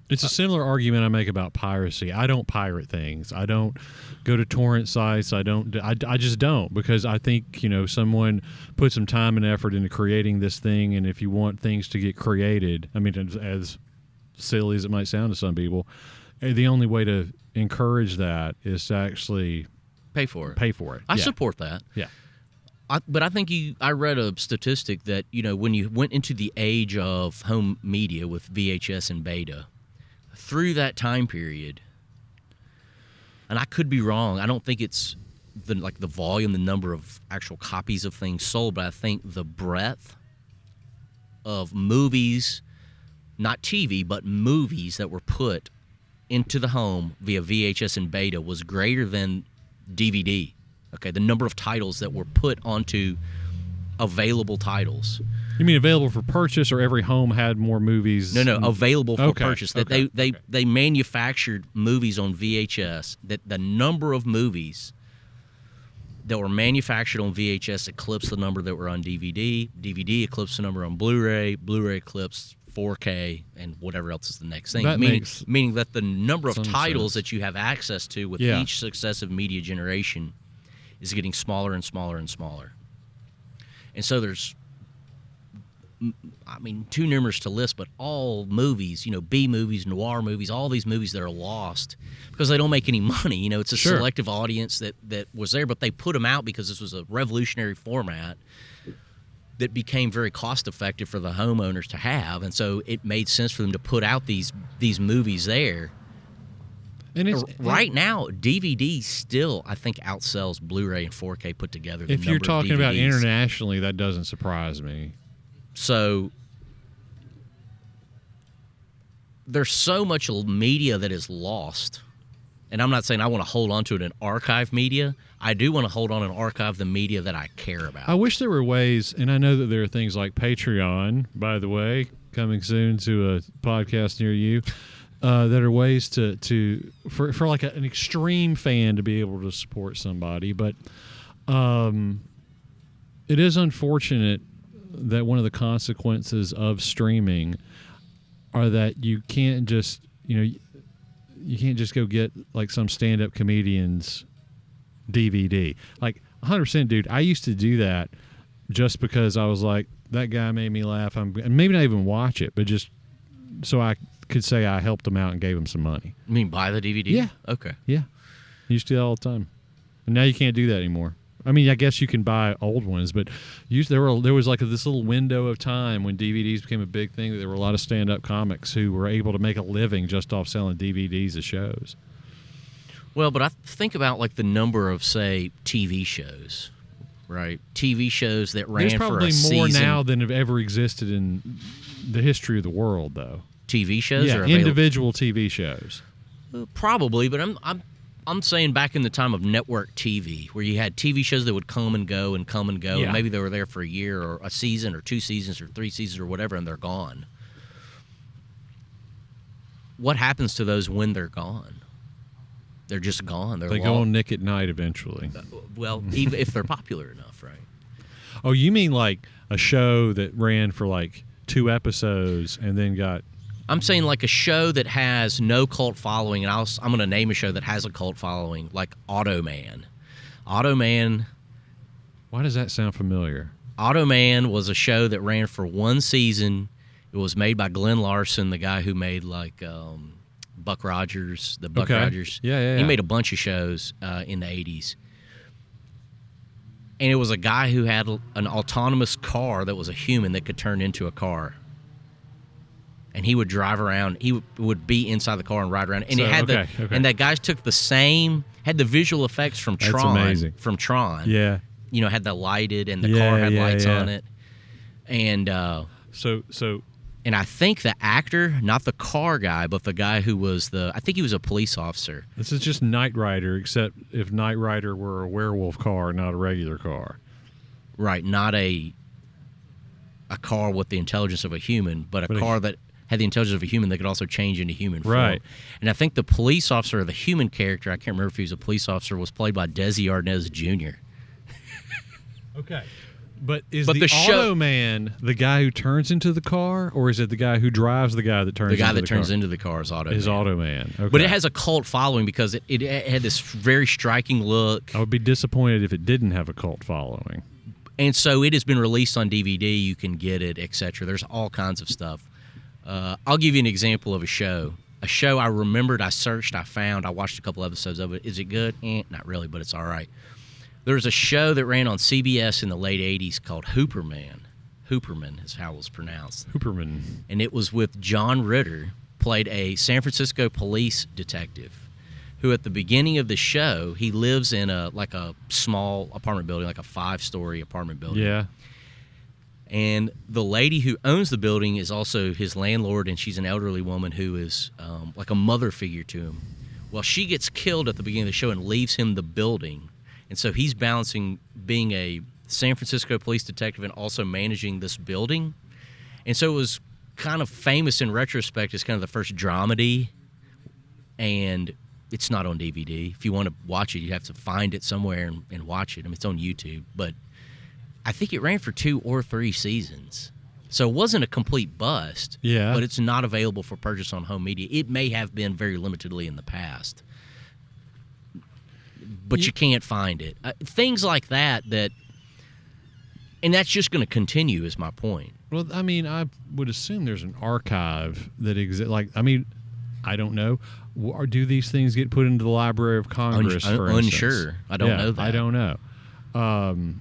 S2: It's a similar argument I make about piracy. I don't pirate things. I don't go to torrent sites. I just don't, because I think, someone put some time and effort into creating this thing, and if you want things to get created, I mean, as silly as it might sound to some people, the only way to encourage that is to actually
S1: pay for it. I support that.
S2: Yeah.
S1: But I think I read a statistic that, when you went into the age of home media with VHS and beta, through that time period, and I could be wrong, I don't think it's the volume, the number of actual copies of things sold, but I think the breadth of movies, not TV, but movies that were put into the home via VHS and beta was greater than DVD. Okay, the number of titles that were put onto available titles.
S2: You mean available for purchase, or every home had more movies?
S1: No, available for purchase. That they manufactured movies on VHS. That the number of movies that were manufactured on VHS eclipsed the number that were on DVD. DVD eclipsed the number on Blu-ray. Blu-ray eclipsed 4K and whatever else is the next thing. Meaning that the number of titles that you have access to with each successive media generation is getting smaller and smaller and smaller. And so there's, too numerous to list, but all movies, B movies, noir movies, all these movies that are lost because they don't make any money. It's a selective audience that was there, but they put them out because this was a revolutionary format that became very cost effective for the homeowners to have. And so it made sense for them to put out these movies there. And right now, DVD still, I think, outsells Blu-ray and 4K put together.
S2: If you're talking about internationally, that doesn't surprise me.
S1: So there's so much media that is lost. And I'm not saying I want to hold on to it in archive media. I do want to hold on and archive the media that I care about.
S2: I wish there were ways, and I know that there are things like Patreon, by the way, coming soon to a podcast near you, that are ways for like an extreme fan to be able to support somebody. But it is unfortunate that one of the consequences of streaming are that you can't just go get like some stand-up comedian's DVD. Like 100%, dude, I used to do that just because I was like, that guy made me laugh. And maybe not even watch it, but just so I could say I helped him out and gave him some money.
S1: You mean buy the DVD?
S2: Yeah.
S1: Okay.
S2: Yeah. I used to do that all the time. And now you can't do that anymore. I mean, I guess you can buy old ones, but there was like this little window of time when DVDs became a big thing. That there were a lot of stand-up comics who were able to make a living just off selling DVDs of shows.
S1: Well, but I think about like the number of, say, TV shows, right? TV shows that ran for a season.
S2: There's probably more now than have ever existed in the history of the world, though.
S1: TV shows?
S2: Yeah,
S1: are
S2: individual TV shows.
S1: Probably, but I'm saying back in the time of network TV, where you had TV shows that would come and go and come and go, and maybe they were there for a year or a season or 2 seasons or 3 seasons or whatever, and they're gone. What happens to those when they're gone? They're just gone.
S2: They go on Nick at Night eventually.
S1: Well, even if they're popular enough, right?
S2: Oh, you mean like a show that ran for like 2 episodes and then got...
S1: I'm saying like a show that has no cult following, and I'm going to name a show that has a cult following, like Automan. Automan.
S2: Why does that sound familiar?
S1: Automan was a show that ran for 1 season. It was made by Glenn Larson, the guy who made like Buck Rogers, the Buck
S2: Okay.
S1: Rogers.
S2: Yeah.
S1: He made a bunch of shows in the 80s. And it was a guy who had an autonomous car that was a human that could turn into a car. And he would drive around. He would be inside the car and ride around. And it had and that guy took had the visual effects from Tron.
S2: That's amazing.
S1: From Tron.
S2: Yeah.
S1: You know, had the lighted and the car had lights on it. And
S2: so
S1: and I think the actor, not the car guy, but the guy who was I think he was a police officer.
S2: this is just Knight Rider, except if Knight Rider were a werewolf car, not a regular car.
S1: Right, not a car with the intelligence of a human, but a car that had the intelligence of a human that could also change into human form.
S2: Right.
S1: And I think the police officer, or the human character, I can't remember if he was a police officer, was played by Desi Arnaz Jr.
S2: Okay. But the Automan the guy who turns into the car, or is it the guy who drives the guy that turns into the car?
S1: The guy that turns into the car is Automan.
S2: Is Automan. Okay.
S1: But it has a cult following because it had this very striking look.
S2: I would be disappointed if it didn't have a cult following.
S1: And so it has been released on DVD. You can get it, etc. There's all kinds of stuff. I'll give you an example of a show. A show I remembered, I searched, I found, I watched a couple episodes of it. Is it good? Not really, but it's all right. There's a show that ran on CBS in the late 80s called Hooperman. Hooperman is how it was pronounced.
S2: Hooperman.
S1: And it was with John Ritter, played a San Francisco police detective, who at the beginning of the show, he lives in a small apartment building, like a 5-story apartment building.
S2: Yeah.
S1: And the lady who owns the building is also his landlord, and she's an elderly woman who is like a mother figure to him. Well, she gets killed at the beginning of the show and leaves him the building. And so he's balancing being a San Francisco police detective and also managing this building. And so it was kind of famous in retrospect as kind of the first dramedy. And it's not on DVD. If you want to watch it, you have to find it somewhere and watch it. I mean, it's on YouTube. But I think it ran for 2 or 3 seasons. So it wasn't a complete bust.
S2: Yeah.
S1: But it's not available for purchase on home media. It may have been very limitedly in the past. But you can't find it. Things like that, and that's just going to continue is my point.
S2: Well, I mean, I would assume there's an archive that exists. Like, I mean, I don't know. Or do these things get put into the Library of Congress, for instance?
S1: Unsure. I don't know that.
S2: I don't know.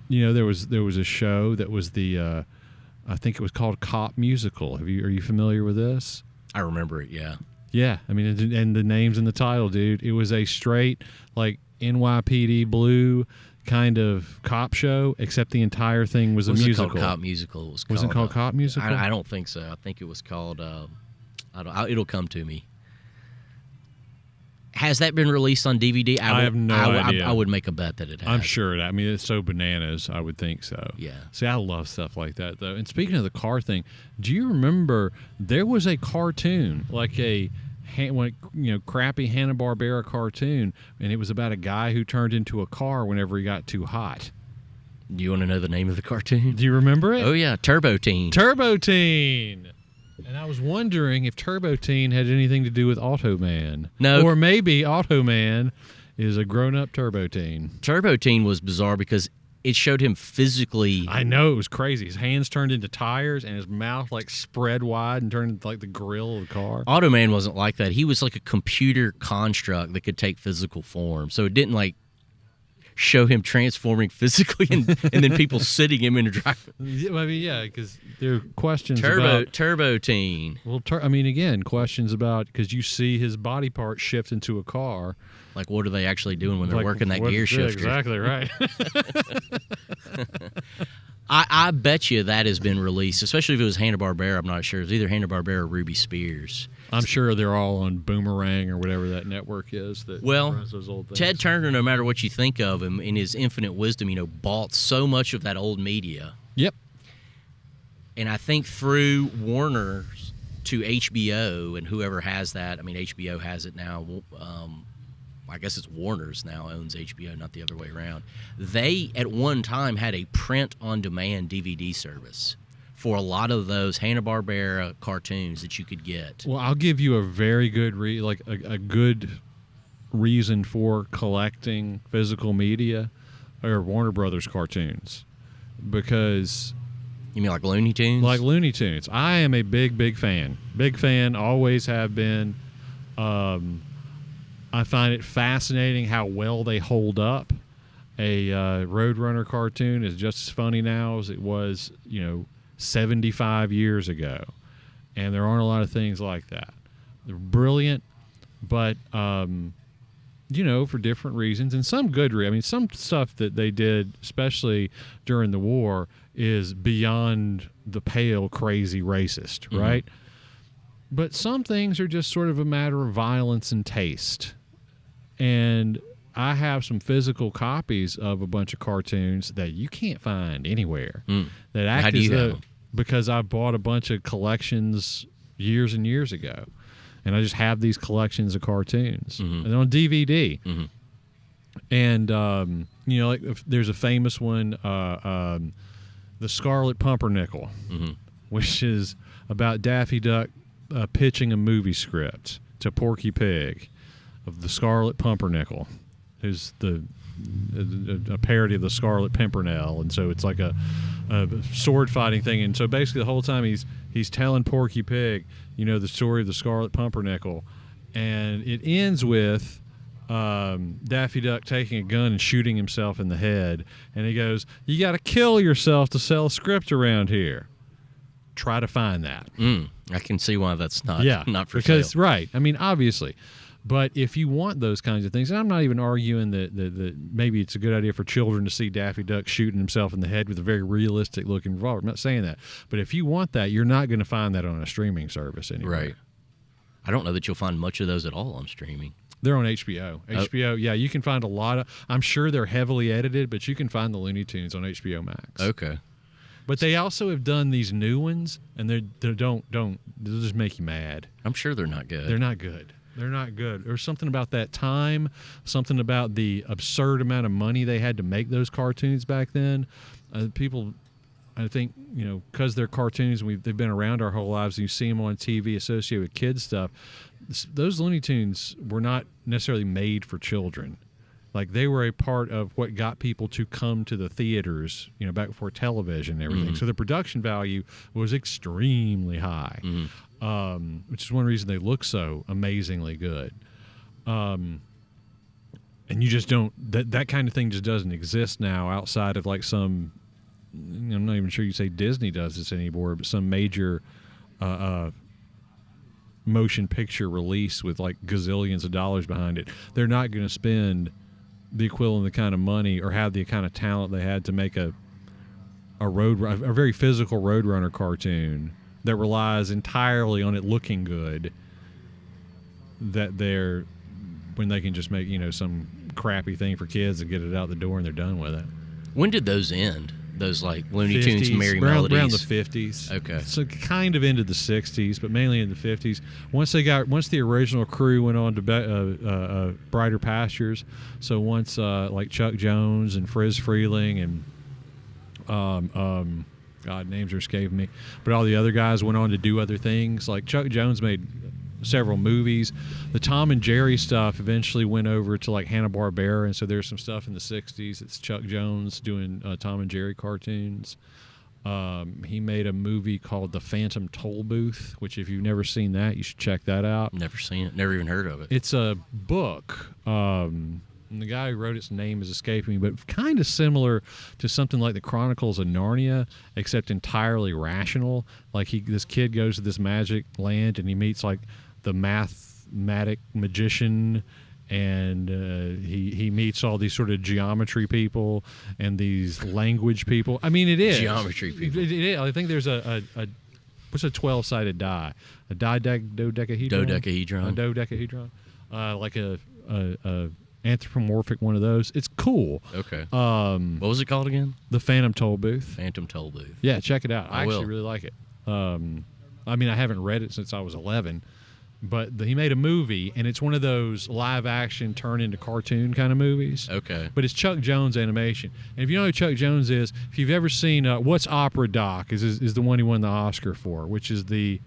S2: There was a show that was I think it was called Cop Musical. Are you familiar with this?
S1: I remember it, yeah.
S2: Yeah, I mean, and the name's in the title, dude. It was a straight, like, NYPD Blue kind of cop show, except the entire thing was a musical.
S1: It called Cop Musical.
S2: Was it called Cop Musical?
S1: I don't think so. I think it was called. It'll come to me. Has that been released on DVD?
S2: I have no idea.
S1: I would make a bet that it has.
S2: I'm sure. I mean, it's so bananas. I would think so.
S1: Yeah.
S2: See, I love stuff like that, though. And speaking of the car thing, do you remember there was a cartoon, like a crappy Hanna-Barbera cartoon, and it was about a guy who turned into a car whenever he got too hot.
S1: Do you want to know the name of the cartoon?
S2: Do you remember it?
S1: Oh yeah, Turbo Teen.
S2: Turbo Teen. And I was wondering if Turbo Teen had anything to do with Automan.
S1: No.
S2: Or maybe Automan is a grown-up Turbo Teen.
S1: Turbo Teen was bizarre because it showed him physically.
S2: I know, it was crazy. His hands turned into tires and his mouth like spread wide and turned into like the grill of the car.
S1: Automan wasn't like that. He was like a computer construct that could take physical form. So it didn't like show him transforming physically and then people sitting him in a drive.
S2: I mean, yeah, because there are questions about
S1: Turbo Teen.
S2: Well, again, questions about because you see his body part shift into a car.
S1: Like, what are they actually doing when they're working that gear shifter?
S2: Exactly right.
S1: I bet you that has been released, especially if it was Hanna-Barbera. I'm not sure. It was either Hanna-Barbera or Ruby Spears.
S2: I'm sure they're all on Boomerang or whatever that network is that runs those old things.
S1: Ted Turner, no matter what you think of him, in his infinite wisdom, bought so much of that old media.
S2: Yep.
S1: And I think through Warner to HBO and whoever has that, I mean, HBO has it now. I guess it's Warner's now owns HBO, not the other way around. They, at one time, had a print-on-demand DVD service for a lot of those Hanna-Barbera cartoons that you could get.
S2: Well, I'll give you a very good a good reason for collecting physical media or Warner Brothers cartoons, because
S1: you mean like Looney Tunes?
S2: Like Looney Tunes. I am a big fan. Big fan, always have been. I find it fascinating how well they hold up. A Roadrunner cartoon is just as funny now as it was, 75 years ago. And there aren't a lot of things like that. They're brilliant, but, for different reasons and some good I mean, some stuff that they did, especially during the war, is beyond the pale, crazy racist, right? But some things are just sort of a matter of violence and taste. And I have some physical copies of a bunch of cartoons that you can't find anywhere. That act
S1: How do
S2: as
S1: you have
S2: though,
S1: them?
S2: because I bought a bunch of collections years and years ago, and I just have these collections of cartoons and they're on DVD. And like there's a famous one, The Scarlet Pumpernickel, which is about Daffy Duck pitching a movie script to Porky Pig of the Scarlet Pumpernickel, who's a parody of the Scarlet Pimpernel, and so it's like a sword fighting thing. And so basically the whole time he's telling Porky Pig, the story of the Scarlet Pumpernickel, and it ends with Daffy Duck taking a gun and shooting himself in the head, and he goes, "You got to kill yourself to sell a script around here." Try to find that.
S1: I can see why that's not for
S2: because
S1: sale.
S2: Right. I mean, obviously. But if you want those kinds of things, and I'm not even arguing that maybe it's a good idea for children to see Daffy Duck shooting himself in the head with a very realistic looking revolver. I'm not saying that. But if you want that, you're not going to find that on a streaming service anywhere.
S1: Right. I don't know that you'll find much of those at all on streaming.
S2: They're on HBO. HBO, yeah, you can find a lot of. I'm sure they're heavily edited, but you can find the Looney Tunes on HBO Max.
S1: Okay.
S2: But they also have done these new ones, and they'll just make you mad.
S1: I'm sure they're not good.
S2: They're not good. They're not good. There's something about that time, something about the absurd amount of money they had to make those cartoons back then. People, I think, because they're cartoons and they've been around our whole lives, and you see them on TV associated with kids stuff, those Looney Tunes were not necessarily made for children. Like, they were a part of what got people to come to the theaters, back before television and everything. So the production value was extremely high, which is one reason they look so amazingly good. And you just don't, that kind of thing just doesn't exist now outside of like some, I'm not even sure you say Disney does this anymore, but some major motion picture release with like gazillions of dollars behind it. They're not going to spend the equivalent of the kind of money or have the kind of talent they had to make a very physical Roadrunner cartoon that relies entirely on it looking good, when they can just make some crappy thing for kids and get it out the door and they're done with it.
S1: When did those end? Those like Looney Tunes, Merry Melodies?
S2: Around the 50s.
S1: Okay.
S2: So kind of into the 60s, but mainly in the 50s. Once the original crew went on to Brighter Pastures, so once like Chuck Jones and Friz Freeling and God, names are escaping me, but all the other guys went on to do other things. Like Chuck Jones made several movies. The Tom and Jerry stuff eventually went over to like Hanna-Barbera, and so there's some stuff in the 60s. It's Chuck Jones doing Tom and Jerry cartoons. He made a movie called The Phantom Toll Booth, which if you've never seen that, you should check that out.
S1: Never seen it. Never even heard of it.
S2: It's a book. And the guy who wrote its name is escaping me, but kind of similar to something like the Chronicles of Narnia, except entirely rational. Like this kid goes to this magic land and he meets like the mathematic magician, and he meets all these sort of geometry people and these language people. I mean, it is
S1: geometry people.
S2: It is. I think there's what's a 12-sided die? A dodecahedron.
S1: Dodecahedron.
S2: A dodecahedron. Like a anthropomorphic one of those. It's cool.
S1: Okay. What was it called again?
S2: The Phantom Toll Booth.
S1: Phantom Toll Booth.
S2: Yeah, check it out. I actually
S1: will.
S2: really like it. I mean, I haven't read it since I was 11, but he made a movie, and it's one of those live action turn into cartoon kind of movies.
S1: Okay.
S2: But it's Chuck Jones animation. And if you know who Chuck Jones is, if you've ever seen What's Opera Doc is the one he won the Oscar for, which is the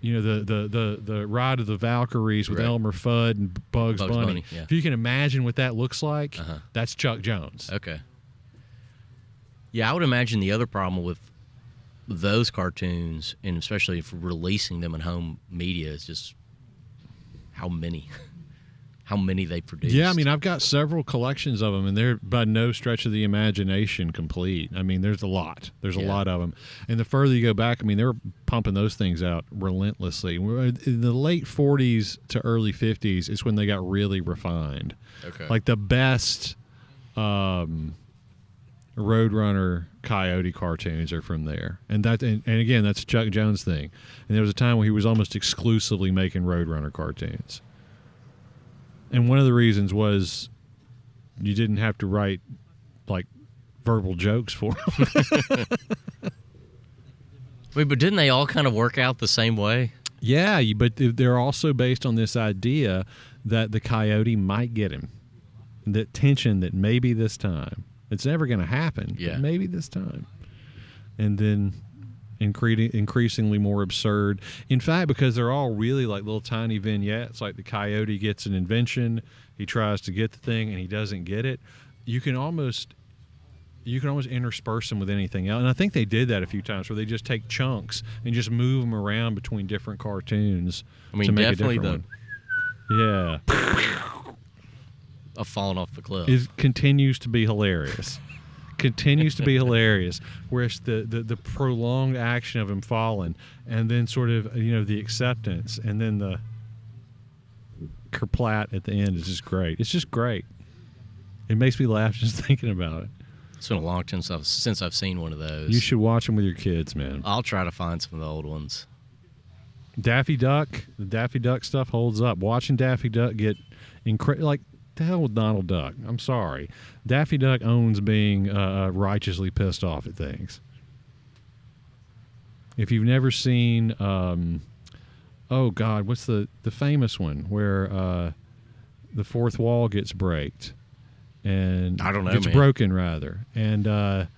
S2: Ride of the Valkyries with
S1: Right.
S2: Elmer Fudd and Bugs Bunny.
S1: Yeah.
S2: If you can imagine what that looks like, that's Chuck Jones.
S1: Okay. Yeah, I would imagine the other problem with those cartoons, and especially for releasing them in home media, is just how many they produced.
S2: Yeah, I mean, I've got several collections of them, and they're by no stretch of the imagination complete. I mean, there's a lot. There's a lot of them. And the further you go back, I mean, they were pumping those things out relentlessly. In the late 40s to early 50s is when they got really refined.
S1: Okay.
S2: Like the best Roadrunner Coyote cartoons are from there. And again, that's Chuck Jones' thing. And there was a time when he was almost exclusively making Roadrunner cartoons. And one of the reasons was you didn't have to write, like, verbal jokes for them.
S1: Wait, but didn't they all kind of work out the same way?
S2: Yeah, but they're also based on this idea that the coyote might get him. That tension that maybe this time. It's never going to happen, but maybe this time. And then increasingly more absurd. In fact, because they're all really like little tiny vignettes, like the coyote gets an invention, he tries to get the thing, and he doesn't get it. You can almost intersperse them with anything else. And I think they did that a few times where they just take chunks and just move them around between different cartoons.
S1: I mean,
S2: to make
S1: definitely
S2: a different one. Yeah.
S1: Of falling off the cliff.
S2: It continues to be hilarious. Continues to be hilarious. Whereas the prolonged action of him falling, and then sort of the acceptance, and then the kerplat at the end is just great. It's just great. It makes me laugh just thinking about it.
S1: It's been a long time since I've seen one of those.
S2: You should watch them with your kids, man.
S1: I'll try to find some of the old ones.
S2: Daffy Duck, the Daffy Duck stuff holds up. Watching Daffy Duck get like the hell with Donald Duck. I'm sorry. Daffy Duck owns being righteously pissed off at things. If you've never seen, oh God, what's the famous one where the fourth wall gets braked? And
S1: I don't know,
S2: gets
S1: man.
S2: broken rather, and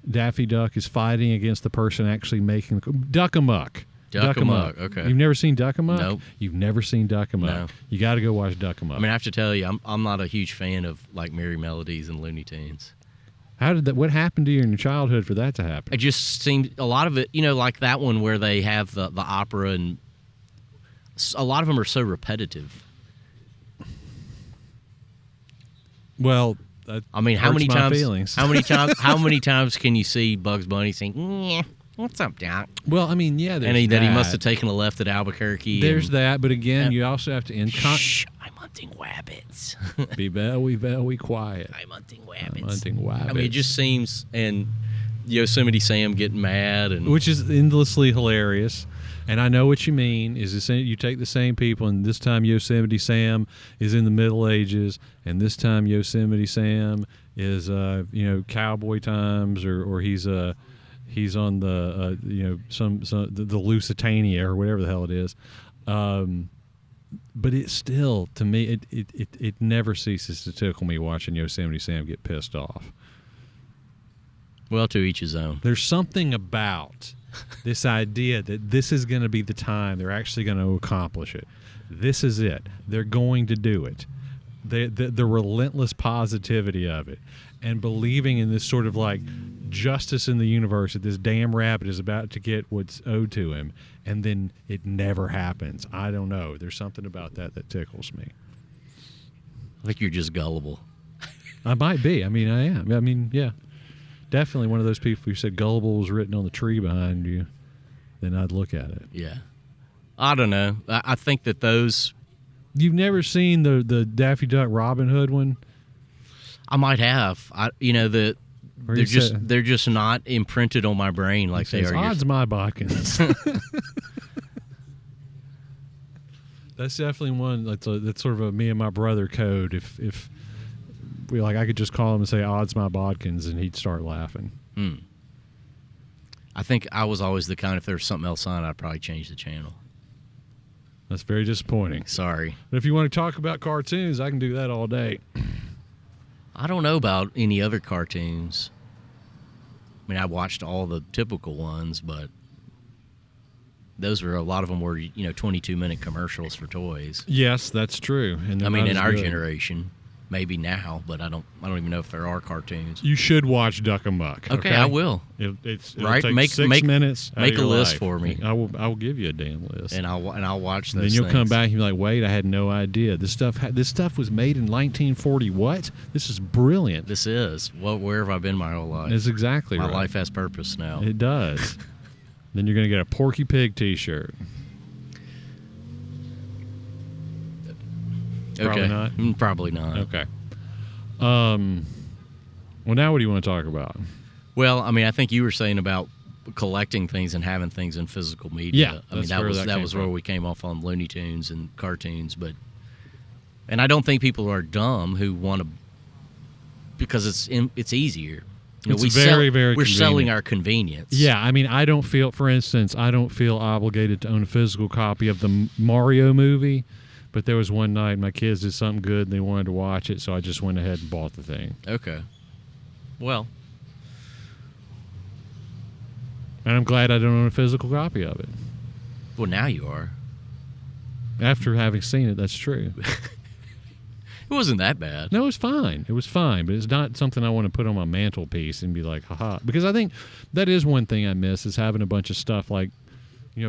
S2: Daffy Duck is fighting against the person actually making Duck Amuck.
S1: Duck Amuck, okay.
S2: You've never seen Duck Amuck?
S1: Nope.
S2: You've never seen Duck Amuck?
S1: No.
S2: You got to go watch Duck Amuck.
S1: I mean, I have to tell you, I'm not a huge fan of like Merry Melodies and Looney Tunes.
S2: How did that? What happened to you in your childhood for that to happen?
S1: It just seemed a lot of it, like that one where they have the opera, and a lot of them are so repetitive.
S2: Well,
S1: I mean, how many times?
S2: Feelings.
S1: How many times can you see Bugs Bunny saying, "What's up, Doc?"
S2: Well, I mean, yeah,
S1: and that he must have taken a left at Albuquerque.
S2: There's that, but again, you also have to
S1: shh, I'm hunting wabbits.
S2: Be very quiet.
S1: I'm hunting wabbits.
S2: I'm hunting wabbits.
S1: I mean, it just seems, and Yosemite Sam getting mad, and
S2: which is endlessly hilarious. And I know what you mean. You take the same people, and this time Yosemite Sam is in the Middle Ages, and this time Yosemite Sam is cowboy times, or he's on the the Lusitania or whatever the hell it is. But it still, to me, it never ceases to tickle me watching Yosemite Sam get pissed off.
S1: Well, to each his own.
S2: There's something about this idea that this is going to be the time they're actually going to accomplish it. This is it. They're going to do it. The relentless positivity of it, and believing in this sort of like justice in the universe, that this damn rabbit is about to get what's owed to him, and then it never happens. I don't know. There's something about that tickles me.
S1: I think you're just gullible.
S2: I might be. I mean, I am. I mean, yeah. Definitely one of those people who said gullible was written on the tree behind you, then I'd look at it.
S1: Yeah. I don't know. I think that those...
S2: You've never seen the Daffy Duck Robin Hood one?
S1: I might have. They're just not imprinted on my brain like they are.
S2: Odds my bodkins. That's definitely one that's sort of a me and my brother code. If we I could just call him and say odds my bodkins, and he'd start laughing.
S1: I think I was always the kind, if there was something else on, I'd probably change the channel.
S2: That's very disappointing.
S1: Sorry.
S2: But if you want to talk about cartoons, I can do that all day.
S1: I don't know about any other cartoons. I mean, I watched all the typical ones, but a lot of them were 22-minute commercials for toys.
S2: Yes, that's true. And
S1: I mean, in our generation. maybe now, but I don't even know if there are cartoons.
S2: You should watch Duck Amuck.
S1: Okay, I will.
S2: It'll
S1: Right?
S2: take
S1: Make-
S2: 6
S1: make-
S2: minutes. out of
S1: make a
S2: your
S1: list
S2: life.
S1: for me.
S2: I will give you a damn list.
S1: And I'll watch those.
S2: Then you'll come
S1: things.
S2: back and be like, "Wait, I had no idea. This stuff was made in 1940. What? This is brilliant.
S1: This is where have I been my whole life?
S2: It's exactly
S1: My
S2: right.
S1: life has purpose now.
S2: It does." Then you're gonna get a Porky Pig T-shirt. Probably
S1: Okay.
S2: not?
S1: Probably not.
S2: Okay. Well, now what do you want to talk about?
S1: Well, I mean, I think you were saying about collecting things and having things in physical media.
S2: Yeah,
S1: I mean,
S2: that's where that
S1: that
S2: came
S1: was where
S2: from.
S1: we came off on Looney Tunes and cartoons, and I don't think people are dumb who want to, because it's easier.
S2: It's
S1: we
S2: very, very
S1: we're selling
S2: convenient.
S1: our convenience.
S2: Yeah, I mean, for instance, I don't feel obligated to own a physical copy of the Mario movie, but there was one night my kids did something good and they wanted to watch it, so I just went ahead and bought the thing.
S1: Okay. Well,
S2: And I'm glad I don't own a physical copy of it.
S1: now you are.
S2: After having seen it, that's true.
S1: It wasn't that bad.
S2: No, it was fine. It was fine, but it's not something I want to put on my mantelpiece and be like, haha. Because I think that is one thing I miss, is having a bunch of stuff like,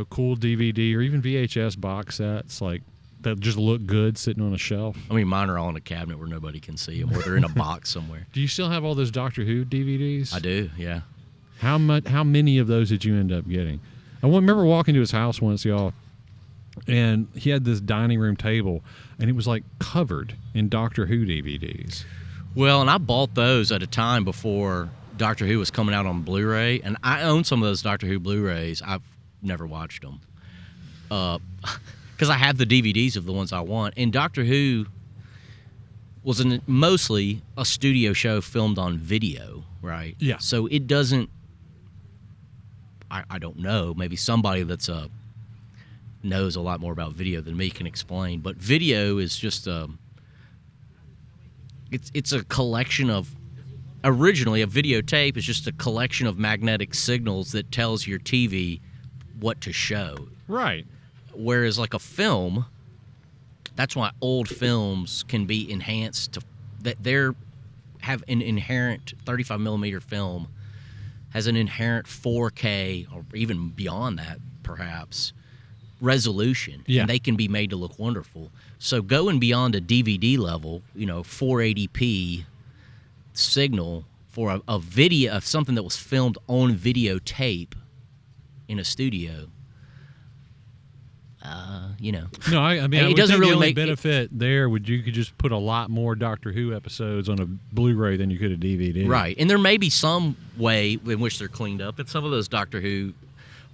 S2: cool DVD or even VHS box sets like that just look good sitting on a shelf.
S1: I mean, mine are all in a cabinet where nobody can see them, or they're in a box somewhere.
S2: Do you still have all those Doctor Who DVDs?
S1: I do, yeah.
S2: How many of those did you end up getting? I remember walking to his house once, y'all, and he had this dining room table, and it was like covered in Doctor Who DVDs.
S1: Well, and I bought those at a time before Doctor Who was coming out on Blu-ray, and I own some of those Doctor Who Blu-rays. I've never watched them because I have the DVDs of the ones I want. And Doctor Who was mostly a studio show filmed on video, right?
S2: Yeah.
S1: So it doesn't. I don't know. Maybe somebody that's knows a lot more about video than me can explain. But video is just it's a collection of. Originally, a videotape is just a collection of magnetic signals that tells your TV what to show.
S2: Right.
S1: Whereas like a film, that's why old films can be enhanced to that have an inherent 35 millimeter film has an inherent 4K or even beyond that perhaps resolution.
S2: Yeah.
S1: And they can be made to look wonderful. So going beyond a DVD level, 480p signal for a video of something that was filmed on videotape in a studio.
S2: No, I mean,
S1: It
S2: I would
S1: doesn't
S2: think
S1: really
S2: the only
S1: make-
S2: benefit there would you could just put a lot more Doctor Who episodes on a Blu-ray than you could a DVD.
S1: Right. And there may be some way in which they're cleaned up. And some of those Doctor Who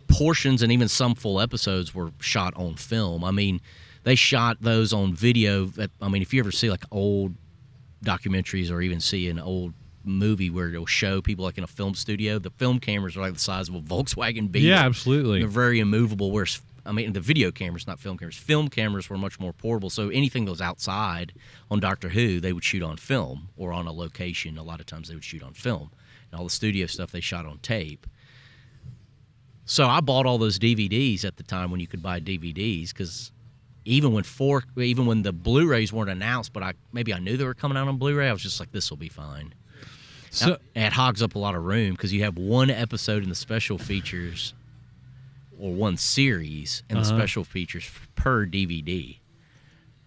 S1: portions and even some full episodes were shot on film. I mean, they shot those on video. If you ever see like old documentaries or even see an old movie where it'll show people like in a film studio, the film cameras are like the size of a Volkswagen Beetle.
S2: Yeah, absolutely.
S1: They're very immovable. Whereas, the video cameras, not film cameras. Film cameras were much more portable. So anything that was outside on Doctor Who, they would shoot on film or on a location. A lot of times they would shoot on film. And all the studio stuff they shot on tape. So I bought all those DVDs at the time when you could buy DVDs because even when the Blu-rays weren't announced, but I knew they were coming out on Blu-ray, I was just like, this will be fine.
S2: So
S1: And it hogs up a lot of room because you have one episode in the special features or one series in the special features per DVD.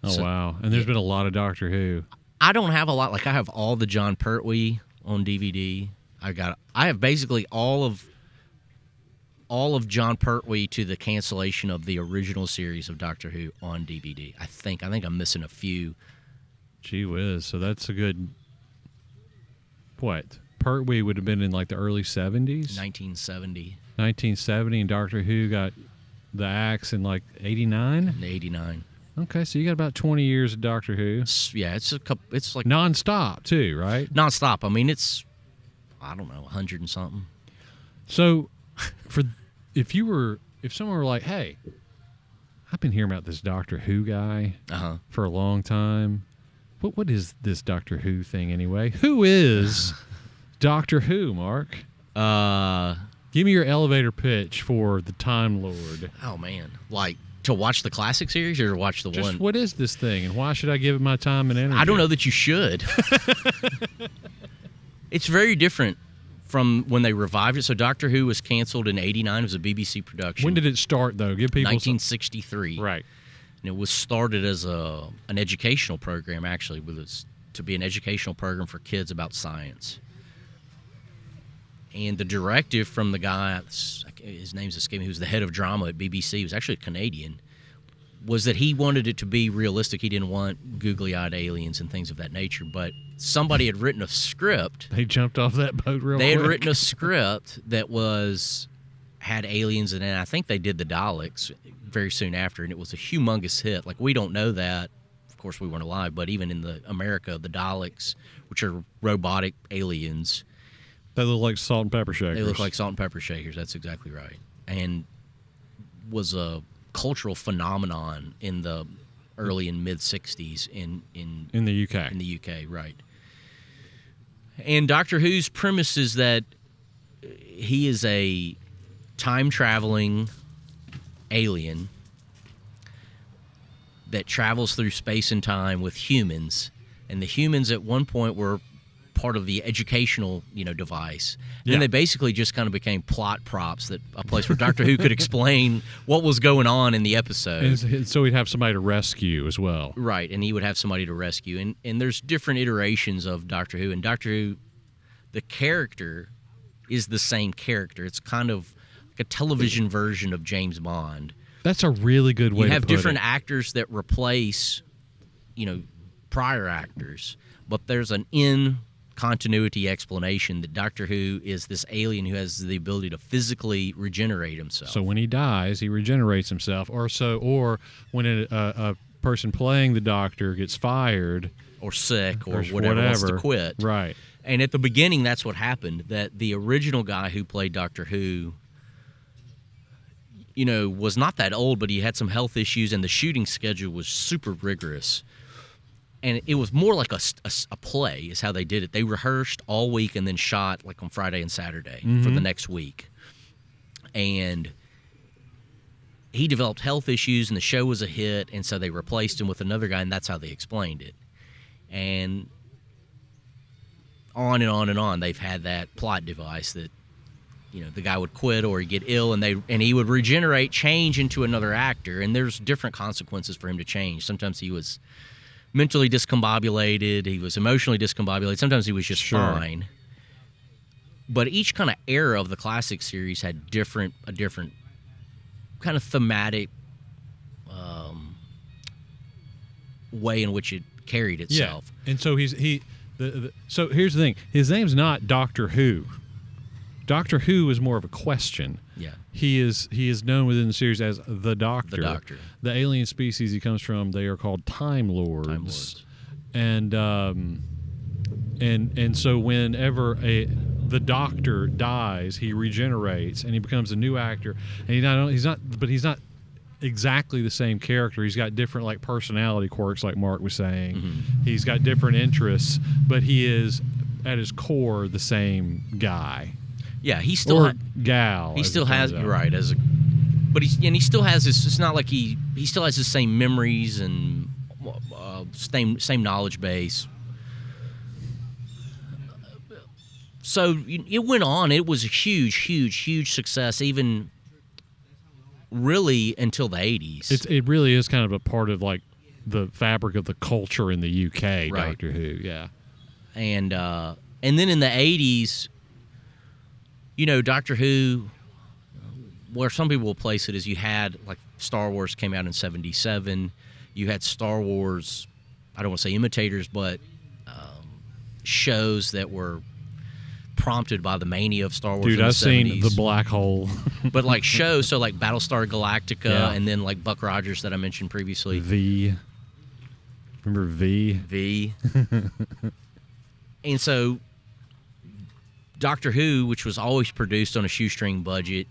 S2: wow. And there's been a lot of Doctor Who.
S1: I don't have a lot. Like I have all the John Pertwee on DVD. I have basically all of John Pertwee to the cancellation of the original series of Doctor Who on DVD. I think I'm missing a few.
S2: Gee whiz. So that's a good what? Pertwee would have been in like the early 70s?
S1: 1970
S2: 1970, and Doctor Who got the axe in like 89?
S1: and 89.
S2: Okay, so you got about 20 years of Doctor Who.
S1: It's a couple. It's like
S2: Non-stop, too, right?
S1: nonstop. It's I don't know, 100 and something.
S2: So, if someone were like, "Hey, I've been hearing about this Doctor Who guy for a long time. What is this Doctor Who thing anyway? Who is Doctor Who, Mark? Give me your elevator pitch for the Time Lord."
S1: Oh man, like To watch the classic series or to watch the
S2: Just
S1: one?
S2: what is this thing, and why should I give it my time and energy?
S1: I don't know that you should. It's very different from when they revived it. So Doctor Who was canceled in '89. It was a BBC production.
S2: When did it start, though? Give people
S1: 1963.
S2: Right.
S1: And it was started as an educational program, actually, to be an educational program for kids about science. And the directive from the guy, his name's escaping me, who's the head of drama at BBC, he was actually a Canadian, was that he wanted it to be realistic. He didn't want googly-eyed aliens and things of that nature. But somebody had written a script.
S2: They jumped off that boat real quick.
S1: They had written a script that had aliens in it. I think they did the Daleks very soon after, and it was a humongous hit. Like, we don't know that. Of course, we weren't alive. But even in America, the Daleks, which are robotic aliens,
S2: They look like salt and pepper shakers.
S1: they look like salt and pepper shakers. That's exactly right. And was a cultural phenomenon in the early and mid 60s in
S2: the UK.
S1: In the UK, right. And Doctor Who's premise is that he is a time-traveling alien that travels through space and time with humans, and the humans at one point were part of the educational, device. And then they basically just kind of became plot props, that a place where Doctor Who could explain what was going on in the episode.
S2: And so he'd have somebody to rescue as well.
S1: Right, and he would have somebody to rescue. And there's different iterations of Doctor Who. And Doctor Who, the character is the same character. It's kind of like a television version of James Bond.
S2: That's a really good way to put it.
S1: You have different actors that replace, prior actors. But there's an continuity explanation that Doctor Who is this alien who has the ability to physically regenerate himself.
S2: So when he dies, he regenerates himself, or when a person playing the Doctor gets fired
S1: or sick or whatever, wants to quit.
S2: Right.
S1: And at the beginning, that's what happened, that the original guy who played Doctor Who, was not that old, but he had some health issues, and the shooting schedule was super rigorous. And it was more like a play is how they did it. They rehearsed all week and then shot like on Friday and Saturday for the next week. And he developed health issues, and the show was a hit, and so they replaced him with another guy, and that's how they explained it. And on and on and on, they've had that plot device that, the guy would quit or he'd get ill, and he would regenerate, change into another actor, and there's different consequences for him to change. Sometimes he was mentally discombobulated, he was emotionally discombobulated, sometimes he was just fine. But each kind of era of the classic series had a different kind of thematic way in which it carried itself.
S2: Yeah. And so so here's the thing. His name's not Doctor Who. Doctor Who is more of a question.
S1: Yeah.
S2: He is known within the series as the Doctor.
S1: The Doctor.
S2: The alien species he comes from, they are called Time Lords.
S1: Time Lords.
S2: And so whenever the Doctor dies, he regenerates and he becomes a new actor. And he's not exactly the same character. He's got different like personality quirks, like Mark was saying.
S1: Mm-hmm. He's
S2: He's got different interests, but he is at his core the same guy.
S1: Yeah, he still
S2: gal.
S1: He still has but he still has this. It's not like he still has the same memories and same knowledge base. So it went on. It was a huge success, even really until the 80s.
S2: It really is kind of a part of like the fabric of the culture in the UK. Right. Doctor Who, yeah.
S1: And then in the 80s. Doctor Who, where some people will place it is you had, like, Star Wars came out in 1977. You had Star Wars, I don't want to say imitators, but shows that were prompted by the mania of Star Wars in the 70s.
S2: I've seen The Black Hole.
S1: But, like, shows, so, like, Battlestar Galactica,
S2: yeah.
S1: And then, like, Buck Rogers that I mentioned previously.
S2: V. Remember V?
S1: V. And so Doctor Who, which was always produced on a shoestring budget,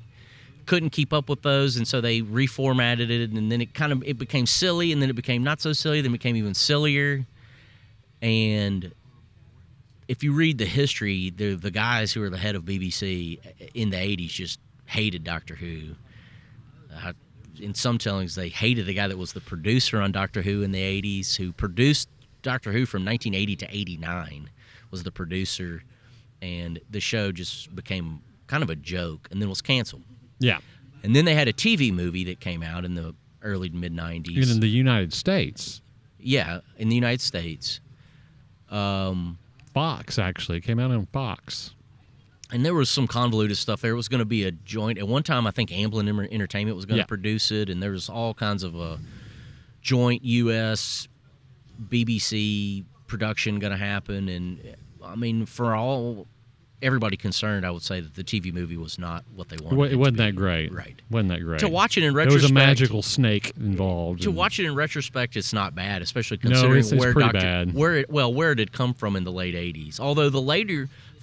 S1: couldn't keep up with those, and so they reformatted it, and then it became silly, and then it became not so silly, then it became even sillier. And if you read the history, the guys who were the head of BBC in the 80s just hated Doctor Who. in some tellings, they hated the guy that was the producer on Doctor Who in the 80s, who produced Doctor Who from 1980 to 89, was the producer, and the show just became kind of a joke and then was canceled.
S2: Yeah.
S1: And then they had a TV movie that came out in the early to mid-90s.
S2: Even in the United States.
S1: Yeah, in the United States.
S2: Fox, actually. It came out on Fox.
S1: And there was some convoluted stuff there. It was going to be a joint. At one time, I think Amblin Entertainment was going to produce it, and there was all kinds of a joint U.S. BBC production going to happen. And, I mean, for everybody concerned, I would say that the TV movie was not what they wanted.
S2: It wasn't that great.
S1: Right.
S2: Wasn't that great.
S1: To watch it in retrospect.
S2: There was a magical snake involved.
S1: To watch it in retrospect, it's not bad, especially considering
S2: it's pretty bad.
S1: where it had come from in the late 80s. Although the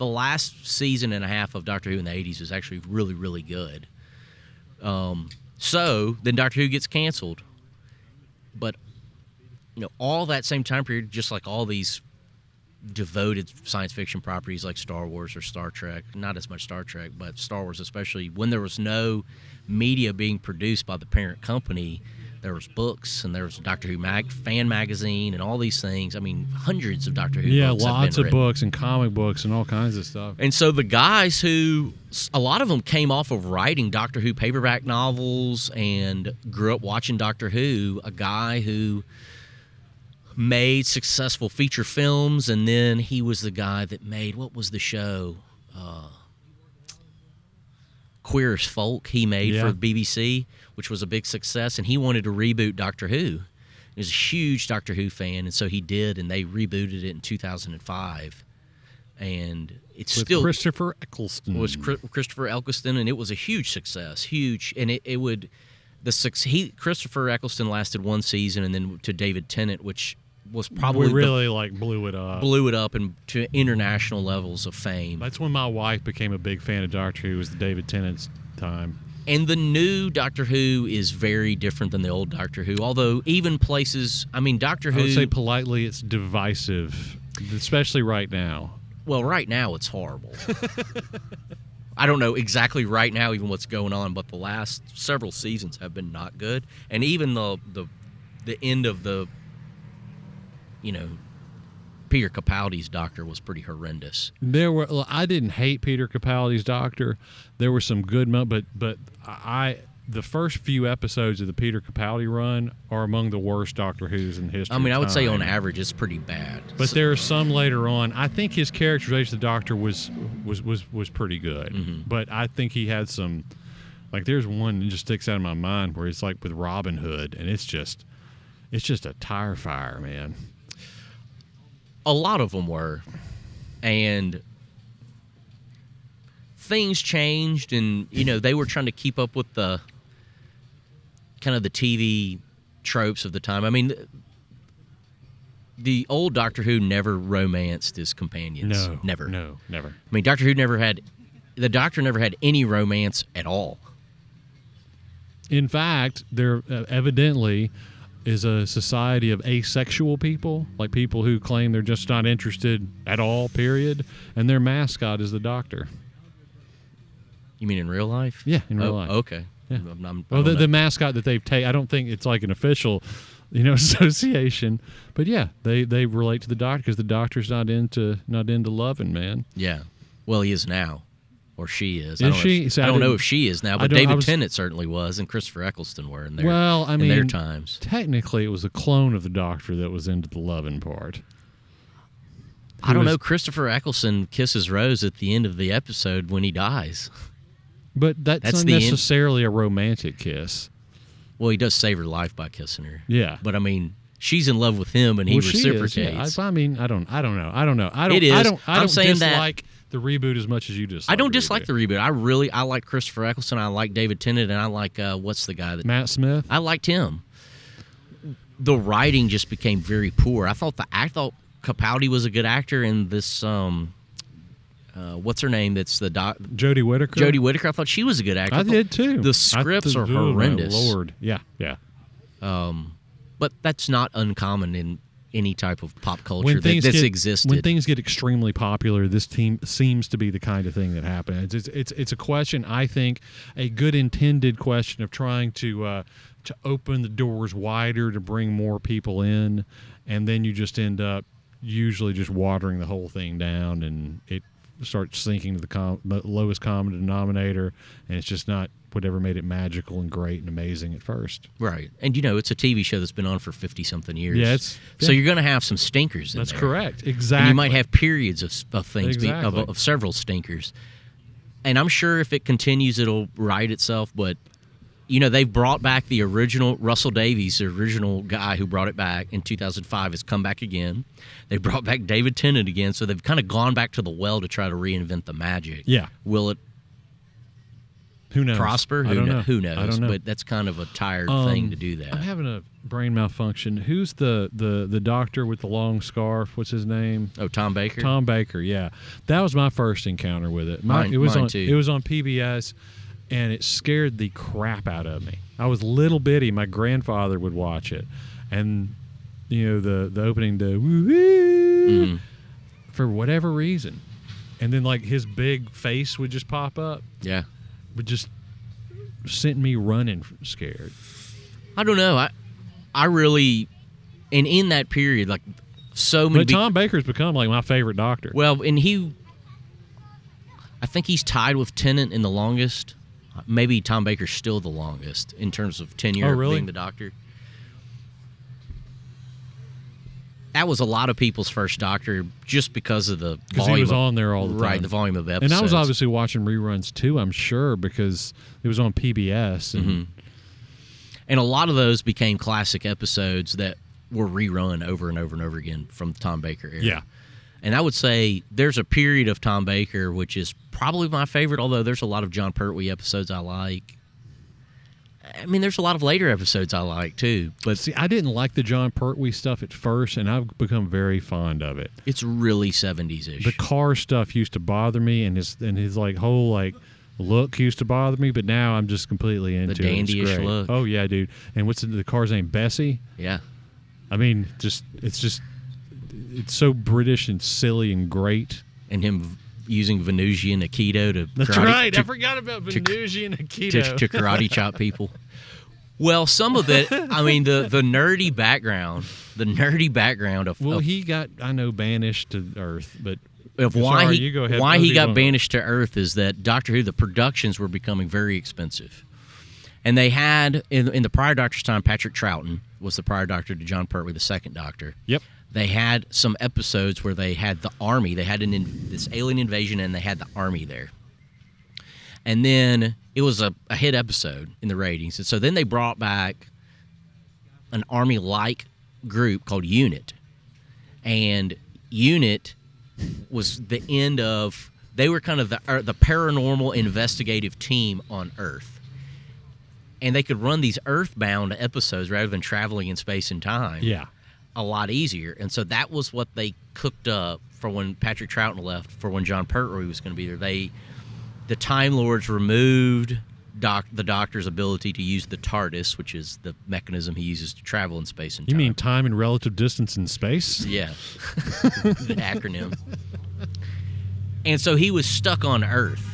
S1: last season and a half of Doctor Who in the 80s was actually really, really good. So then Doctor Who gets canceled. But, all that same time period, just like all these devoted science fiction properties like Star Wars or Star Trek, not as much Star Trek, but Star Wars especially, when there was no media being produced by the parent company, there was books and there was Doctor Who fan magazine and all these things. I mean, hundreds of Doctor Who books have been
S2: lots of
S1: written.
S2: books and comic books and all kinds of stuff.
S1: And so the guys who, a lot of them came off of writing Doctor Who paperback novels and grew up watching Doctor Who, a guy who made successful feature films, and then he was the guy that made, what was the show? Queer as Folk he made for the BBC, which was a big success, and he wanted to reboot Doctor Who. He was a huge Doctor Who fan, and so he did, and they rebooted it in 2005. And it's
S2: With
S1: still
S2: Christopher Eccleston.
S1: was Christopher Eccleston, and it was a huge success, huge. And Christopher Eccleston lasted one season, and then to David Tennant, which was probably
S2: blew it up.
S1: Blew it up to international levels of fame.
S2: That's when my wife became a big fan of Doctor Who, was the David Tennant's time.
S1: And the new Doctor Who is very different than the old Doctor Who, although even places, Doctor Who...
S2: I would say politely it's divisive, especially right now.
S1: Well, right now it's horrible. I don't know exactly right now even what's going on, but the last several seasons have been not good. And even the end of the, Peter Capaldi's Doctor was pretty horrendous.
S2: I didn't hate Peter Capaldi's Doctor. There were some good moments, but the first few episodes of the Peter Capaldi run are among the worst Doctor Who's in history.
S1: I would say on average it's pretty bad.
S2: But there are some later on. I think his characterization of the Doctor was pretty good. Mm-hmm. But I think he had some, like there's one that just sticks out in my mind where it's like with Robin Hood, and it's just a tire fire, man.
S1: A lot of them were, and things changed, and they were trying to keep up with the kind of the TV tropes of the time. The old Doctor Who never romanced his companions.
S2: No,
S1: never.
S2: Doctor Who
S1: the Doctor never had any romance at all.
S2: In fact, there evidently is a society of asexual people, like people who claim they're just not interested at all, period, and their mascot is the Doctor. You
S1: mean in real life?
S2: Yeah, in real life.
S1: Okay.
S2: Yeah. The mascot that they've taken, I don't think it's like an official, association, but yeah, they relate to the Doctor because the Doctor's not into loving, man.
S1: Yeah. Well, he is now. Or she is.
S2: I
S1: don't know if she is now, but David Tennant certainly was, and Christopher Eccleston were in their times.
S2: Technically, it was a clone of the Doctor that was into the loving part.
S1: I don't know. Christopher Eccleston kisses Rose at the end of the episode when he dies.
S2: But that's not necessarily a romantic kiss.
S1: Well, he does save her life by kissing her.
S2: Yeah.
S1: But, she's in love with him, and he reciprocates.
S2: Yeah. I don't know.
S1: I'm saying
S2: dislike the reboot as much as you dislike.
S1: I don't dislike the reboot. I like Christopher Eccleston. I like David Tennant, and I like what's the guy that
S2: Matt Smith.
S1: I liked him. The writing just became very poor. I thought Capaldi was a good actor, and this what's her name? That's the
S2: Jodie Whittaker.
S1: Jodie Whittaker. I thought she was a good actor.
S2: I did too.
S1: The scripts are horrendous.
S2: My Lord, yeah.
S1: But that's not uncommon in any type of pop culture that's existed.
S2: When things get extremely popular, this team seems to be the kind of thing that happens. It's a question, I think, a good intended question of trying to open the doors wider to bring more people in, and then you just end up usually just watering the whole thing down, and it starts sinking to the lowest common denominator, and it's just not whatever made it magical and great and amazing at first.
S1: Right. And, it's a TV show that's been on for 50-something years.
S2: Yeah,
S1: so you're going to have some stinkers in
S2: That's
S1: there.
S2: correct. Exactly.
S1: And you might have periods of things,
S2: Exactly.
S1: of several stinkers. And I'm sure if it continues, it'll right itself. But, they've brought back the original Russell Davies, the original guy who brought it back in 2005, has come back again. They brought back David Tennant again. So they've kind of gone back to the well to try to reinvent the magic.
S2: Yeah.
S1: Will it
S2: Who knows?
S1: prosper?
S2: I don't know.
S1: Who knows?
S2: I don't know.
S1: But that's kind of a tired thing to do that.
S2: I'm having a brain malfunction. Who's the doctor with the long scarf? What's his name?
S1: Oh, Tom Baker?
S2: Tom Baker, yeah. That was my first encounter with it.
S1: Mine too.
S2: It was on PBS, and it scared the crap out of me. I was little bitty. My grandfather would watch it. And, the opening to woo for whatever reason. And then, his big face would just pop up.
S1: Yeah.
S2: Would just sent me running scared.
S1: I don't know. I really, and in that period, so many.
S2: But Tom Baker's become my favorite doctor.
S1: Well, and I think he's tied with Tennant in the longest. Maybe Tom Baker's still the longest in terms of tenure of being the doctor. That was a lot of people's first doctor just because of the volume.
S2: Because he was on there all the time.
S1: Right, the volume of episodes.
S2: And I was obviously watching reruns too, I'm sure, because it was on PBS. And
S1: And a lot of those became classic episodes that were rerun over and over and over again from the Tom Baker era.
S2: Yeah.
S1: And I would say there's a period of Tom Baker, which is probably my favorite, although there's a lot of John Pertwee episodes I like. I mean, there's a lot of later episodes I like, too. But
S2: see, I didn't like the John Pertwee stuff at first, and I've become very fond of it.
S1: It's really 70s-ish.
S2: The car stuff used to bother me, and his whole, look used to bother me, but now I'm just completely into
S1: the dandy-ish
S2: it. It's great.
S1: look.
S2: Oh, yeah, dude. And what's the car's name? Bessie?
S1: Yeah.
S2: I mean, it's so British and silly and great.
S1: And him using Venusian Aikido to
S2: That's
S1: karate,
S2: right.
S1: to,
S2: I forgot about Venusian Aikido.
S1: to karate chop people. Well, some of it, I mean, the nerdy background of
S2: he got, I know, banished to Earth, but
S1: of why he got
S2: banished
S1: banished to Earth is that Doctor Who, the productions were becoming very expensive. And they had, in the prior Doctor's time, Patrick Troughton was the prior Doctor to John Pertwee, the second Doctor.
S2: Yep.
S1: They had some episodes where they had the army. They had this alien invasion, and they had the army there. And then it was a hit episode in the ratings. And so then they brought back an army-like group called Unit. And Unit was the end of... They were kind of the paranormal investigative team on Earth. And they could run these Earthbound episodes rather than traveling in space and time.
S2: Yeah.
S1: A lot easier. And so that was what they cooked up for when Patrick Troughton left, for when John Pertwee was going to be there. The Time Lords removed the Doctor's ability to use the TARDIS, which is the mechanism he uses to travel in space and time.
S2: You mean time and relative distance in space?
S1: Yeah. The acronym. And so he was stuck on Earth.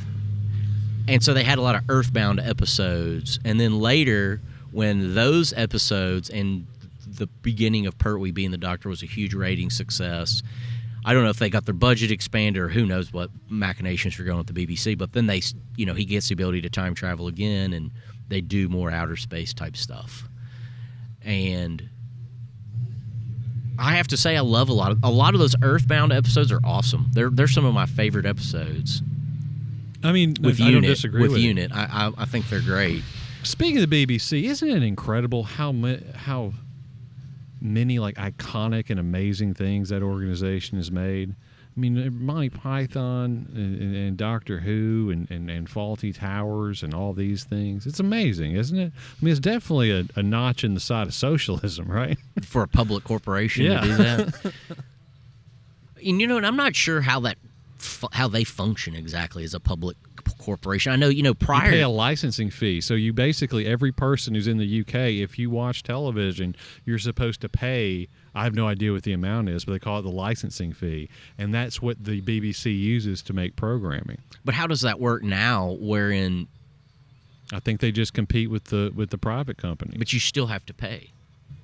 S1: And so they had a lot of Earthbound episodes. And then later, when those episodes and the beginning of Pertwee being the Doctor was a huge rating success, I don't know if they got their budget expanded or who knows what machinations were going with the BBC, but then he gets the ability to time travel again, and they do more outer space type stuff. And I have to say, I love a lot of those Earthbound episodes are awesome. They're some of my favorite episodes.
S2: I mean,
S1: with
S2: I
S1: Unit,
S2: don't disagree with
S1: Unit, I think they're great.
S2: Speaking of the BBC, isn't it incredible how many iconic and amazing things that organization has made? I mean, Monty Python and Doctor Who and Faulty Towers and all these things. It's amazing, isn't it? I mean, it's definitely a notch in the side of socialism, right?
S1: For a public corporation to do that. And and I'm not sure how they function exactly as a public corporation. I know,
S2: You
S1: prior.
S2: pay a licensing fee. So you basically, every person who's in the UK, if you watch television, you're supposed to pay. I have no idea what the amount is, but they call it the licensing fee. And that's what the BBC uses to make programming.
S1: But how does that work now, wherein.
S2: I think they just compete with the private company.
S1: But you still have to pay.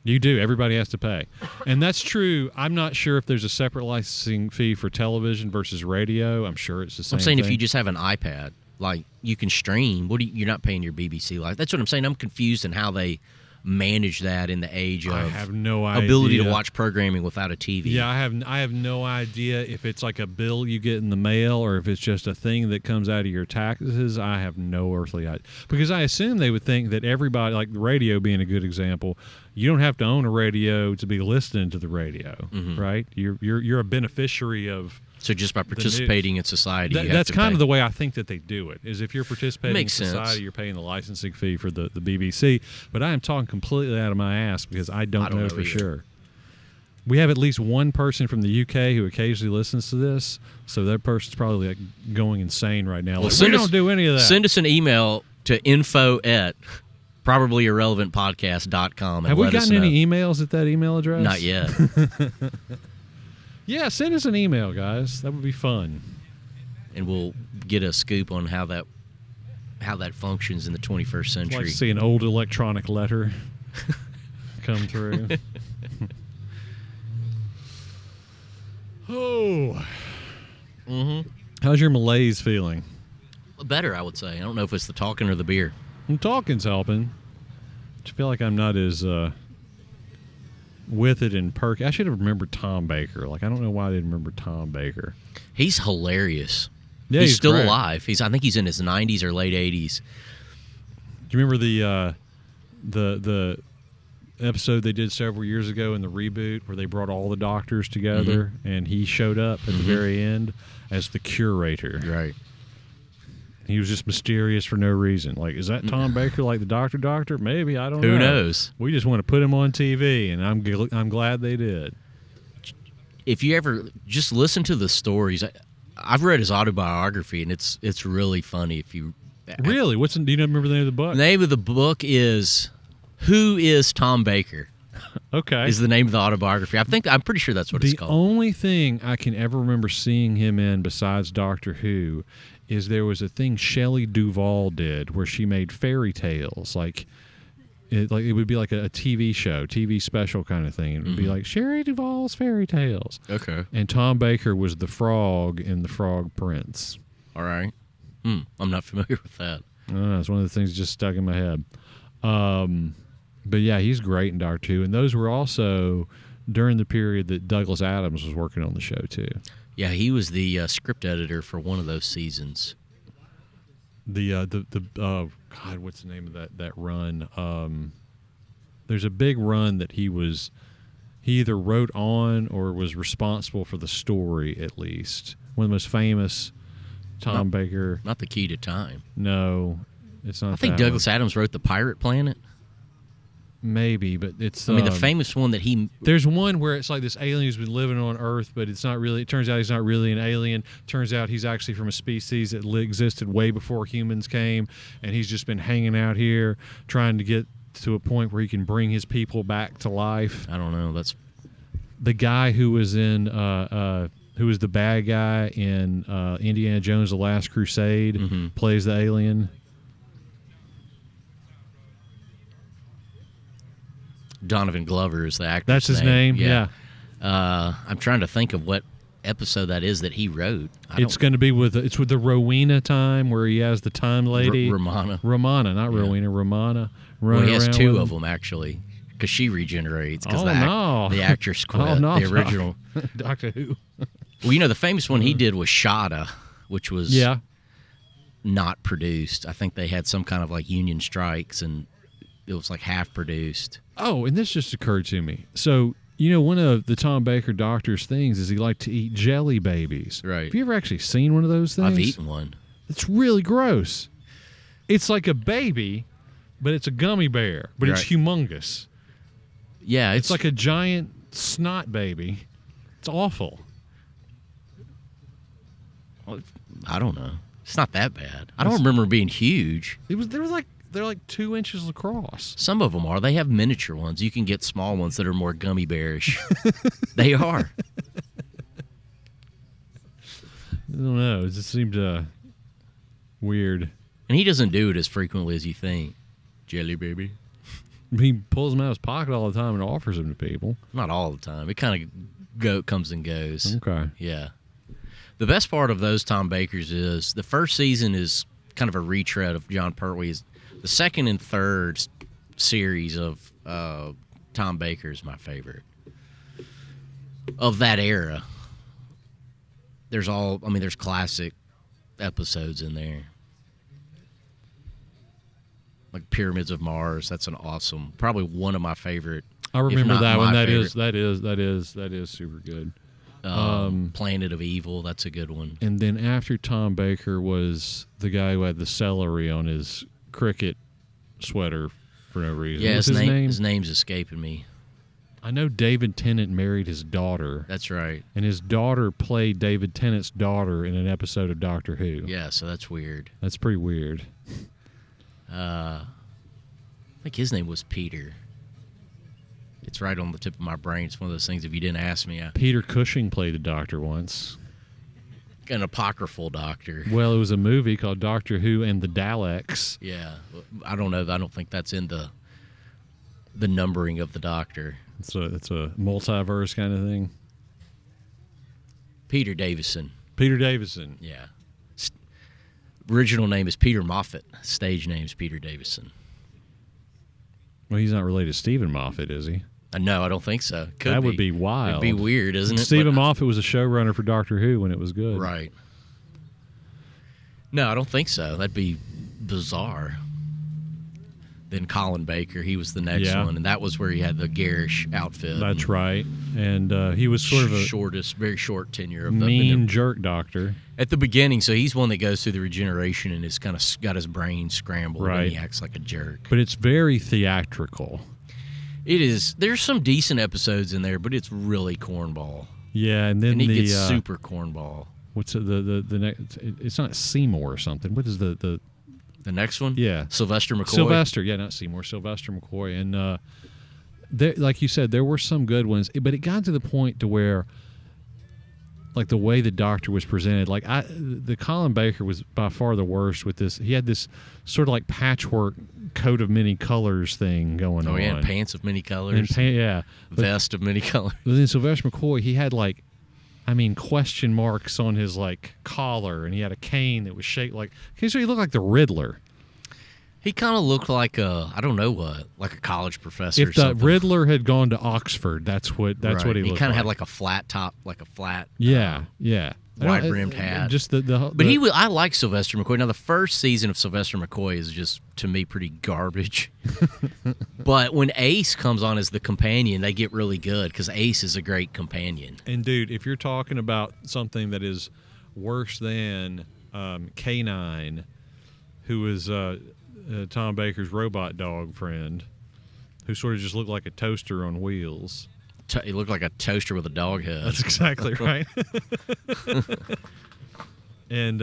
S2: You do. Everybody has to pay. And that's true. I'm not sure if there's a separate licensing fee for television versus radio. I'm sure it's the same
S1: I'm saying
S2: thing.
S1: if you just have an iPad, like you can stream, you're not paying your BBC license. That's what I'm saying. I'm confused in how they manage that in the age of
S2: I have no idea.
S1: ability to watch programming without a TV.
S2: Yeah, I have no idea if it's like a bill you get in the mail or if it's just a thing that comes out of your taxes. I have no earthly idea. Because I assume they would think that everybody, like the radio being a good example, you don't have to own a radio to be listening to the radio, right? You're a beneficiary of.
S1: So just by participating in society,
S2: that's kind of the way I think that they do it. Is if you're participating
S1: Makes
S2: in society,
S1: sense.
S2: you're paying the licensing fee for the BBC. But I am talking completely out of my ass because I don't know for
S1: either.
S2: sure. We have at least one person from the UK who occasionally listens to this, so that person's probably like going insane right now.
S1: Well,
S2: Like, we don't do any of that.
S1: Send us an email to info@probablyirrelevantpodcast.com.
S2: Have we gotten any emails at that email address?
S1: Not yet.
S2: Yeah, send us an email, guys. That would be fun.
S1: And we'll get a scoop on how that functions in the 21st
S2: I'd
S1: century.
S2: like to see an old electronic letter come through. Oh. How's your malaise feeling?
S1: Better, I would say. I don't know if it's the talking or the beer.
S2: Talking's helping. I feel like I'm not as with it and perky. I should have remembered Tom Baker. Like, I don't know why I didn't remember Tom Baker.
S1: He's hilarious.
S2: Yeah,
S1: he's still
S2: great.
S1: alive. I think he's in his 90s or late 80s.
S2: Do you remember the episode they did several years ago in the reboot where they brought all the doctors together and he showed up at the very end as the curator?
S1: Right.
S2: He was just mysterious for no reason. Like, is that Tom Baker, like the doctor? Maybe, I don't know.
S1: Who knows?
S2: We just want to put him on TV, and I'm glad they did.
S1: If you ever just listen to the stories, I've read his autobiography, and it's really funny. If you
S2: Really? Do you remember the name of the book?
S1: The name of the book is "Who Is Tom Baker?"
S2: Okay.
S1: Is the name of the autobiography. I'm pretty sure that's what it's called.
S2: The only thing I can ever remember seeing him in besides Doctor Who is there was a thing Shelley Duvall did where she made fairy tales. Like it would be like a TV show, TV special kind of thing. It would be like Shelley Duvall's fairy tales.
S1: Okay.
S2: And Tom Baker was the frog in The Frog Prince.
S1: All right. I'm not familiar with that.
S2: It's one of the things that just stuck in my head. But yeah, he's great in Doctor Who. And those were also during the period that Douglas Adams was working on the show too.
S1: Yeah, he was the script editor for one of those seasons.
S2: God, what's the name of that run? There's a big run that he either wrote on or was responsible for the story, at least. One of the most famous Tom Baker.
S1: Not The Key to Time.
S2: No, it's not.
S1: I think Douglas Adams wrote The Pirate Planet.
S2: Maybe, but it's.
S1: I mean, the famous one that he.
S2: There's one where it's like this alien who's been living on Earth, but it's not really. It turns out he's not really an alien. Turns out he's actually from a species that existed way before humans came, and he's just been hanging out here trying to get to a point where he can bring his people back to life.
S1: I don't know. That's
S2: the guy who was in. Who was the bad guy in Indiana Jones: The Last Crusade? Plays the alien.
S1: Donovan Glover is the actor.
S2: That's his name. Yeah.
S1: I'm trying to think of what episode that is that he wrote.
S2: It's going to be with the Rowena time where he has the time lady.
S1: Romana,
S2: not Rowena. Romana.
S1: Well, he has two of them actually, because she regenerates. Because the actress quit. The original
S2: Doctor Who.
S1: Well, the famous one he did was Shada, which was not produced. I think they had some kind of like union strikes, and it was like half produced.
S2: Oh, and this just occurred to me. So, one of the Tom Baker doctor's things is he liked to eat jelly babies.
S1: Right.
S2: Have you ever actually seen one of those things?
S1: I've eaten one.
S2: It's really gross. It's like a baby, but it's a gummy bear, but it's humongous.
S1: Yeah.
S2: It's like a giant snot baby. It's awful.
S1: I don't know. It's not that bad. I don't remember being huge.
S2: They're like 2 inches across.
S1: Some of them are. They have miniature ones. You can get small ones that are more gummy bearish. They are.
S2: I don't know. It just seemed weird.
S1: And he doesn't do it as frequently as you think. Jelly baby.
S2: He pulls them out of his pocket all the time and offers them to people.
S1: Not all the time. It kind of comes and goes.
S2: Okay.
S1: Yeah. The best part of those Tom Bakers is the first season is kind of a retread of John Pertwee. The second and third series of Tom Baker is my favorite. Of that era. There's classic episodes in there. Like Pyramids of Mars. That's probably one of my favorite.
S2: I remember that one. That
S1: favorite.
S2: is super good.
S1: Planet of Evil. That's a good one.
S2: And then after Tom Baker was the guy who had the celery on his cricket sweater for no reason.
S1: Yeah,
S2: What's his name?
S1: His name's escaping me.
S2: I know David Tennant married his daughter.
S1: That's right.
S2: And his daughter played David Tennant's daughter in an episode of Doctor Who.
S1: Yeah, so that's weird.
S2: That's pretty weird.
S1: I think his name was Peter. It's right on the tip of my brain. It's one of those things, if you didn't ask me.
S2: Peter Cushing played the Doctor once.
S1: An apocryphal Doctor.
S2: Well, it was a movie called Doctor Who and the Daleks.
S1: Yeah. I don't know. I don't think that's in the numbering of the Doctor.
S2: It's a multiverse kind of thing.
S1: Peter Davison.
S2: Peter Davison.
S1: Yeah. Original name is Peter Moffat. Stage name is Peter Davison.
S2: Well, he's not related to Stephen Moffat, is he?
S1: No, I don't think so.
S2: That would be wild.
S1: It'd be weird, isn't it?
S2: Stephen Moffat was a showrunner for Doctor Who when it was good.
S1: Right. No, I don't think so. That'd be bizarre. Then Colin Baker, he was the next one, and that was where he had the garish outfit.
S2: That's right. And he was sort of a
S1: very short tenure of
S2: mean jerk doctor
S1: at the beginning. So he's one that goes through the regeneration and is kind of got his brain scrambled,
S2: right?
S1: And he acts like a jerk.
S2: But it's very theatrical.
S1: It is. There's some decent episodes in there, but it's really cornball.
S2: Yeah, and then
S1: he gets super cornball.
S2: What's the next? It's not Seymour or something. What is the
S1: next one?
S2: Yeah,
S1: Sylvester McCoy.
S2: Sylvester, yeah, not Seymour. Sylvester McCoy, and there, like you said, there were some good ones, but it got to the point to where, like the way the Doctor was presented, like the Colin Baker was by far the worst with this. He had this sort of like patchwork coat of many colors thing going on.
S1: Oh yeah, pants of many colors.
S2: Yeah,
S1: vest of many colors.
S2: But then Sylvester McCoy, he had like, question marks on his like collar, and he had a cane that was shaped like. So he looked like the Riddler.
S1: He kind of looked like I don't know what, like a college professor.
S2: If the Riddler had gone to Oxford, that's what he looked like.
S1: He kind of had like a flat top, like a flat.
S2: Yeah.
S1: Wide brimmed hat.
S2: Just
S1: but I like Sylvester McCoy. Now the first season of Sylvester McCoy is just, to me, pretty garbage. But when Ace comes on as the companion, they get really good because Ace is a great companion.
S2: And dude, if you're talking about something that is worse than K9, who is Tom Baker's robot dog friend, who sort of just looked like a toaster on wheels.
S1: He looked like a toaster with a dog head.
S2: That's exactly right. And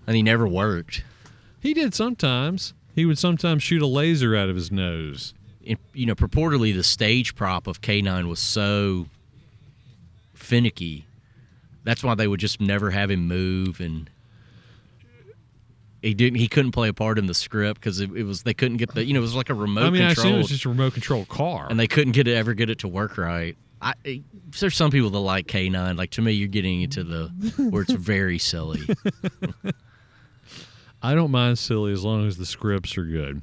S1: he never worked.
S2: He did sometimes. He would sometimes shoot a laser out of his nose.
S1: Purportedly the stage prop of K9 was so finicky. That's why they would just never have him move, and he couldn't play a part in the script because they couldn't get the it was like a remote control.
S2: I assume it was just a remote control car,
S1: and they couldn't ever get it to work right. There's some people that like K9. Like, to me, you're getting into where it's very silly.
S2: I don't mind silly as long as the scripts are good.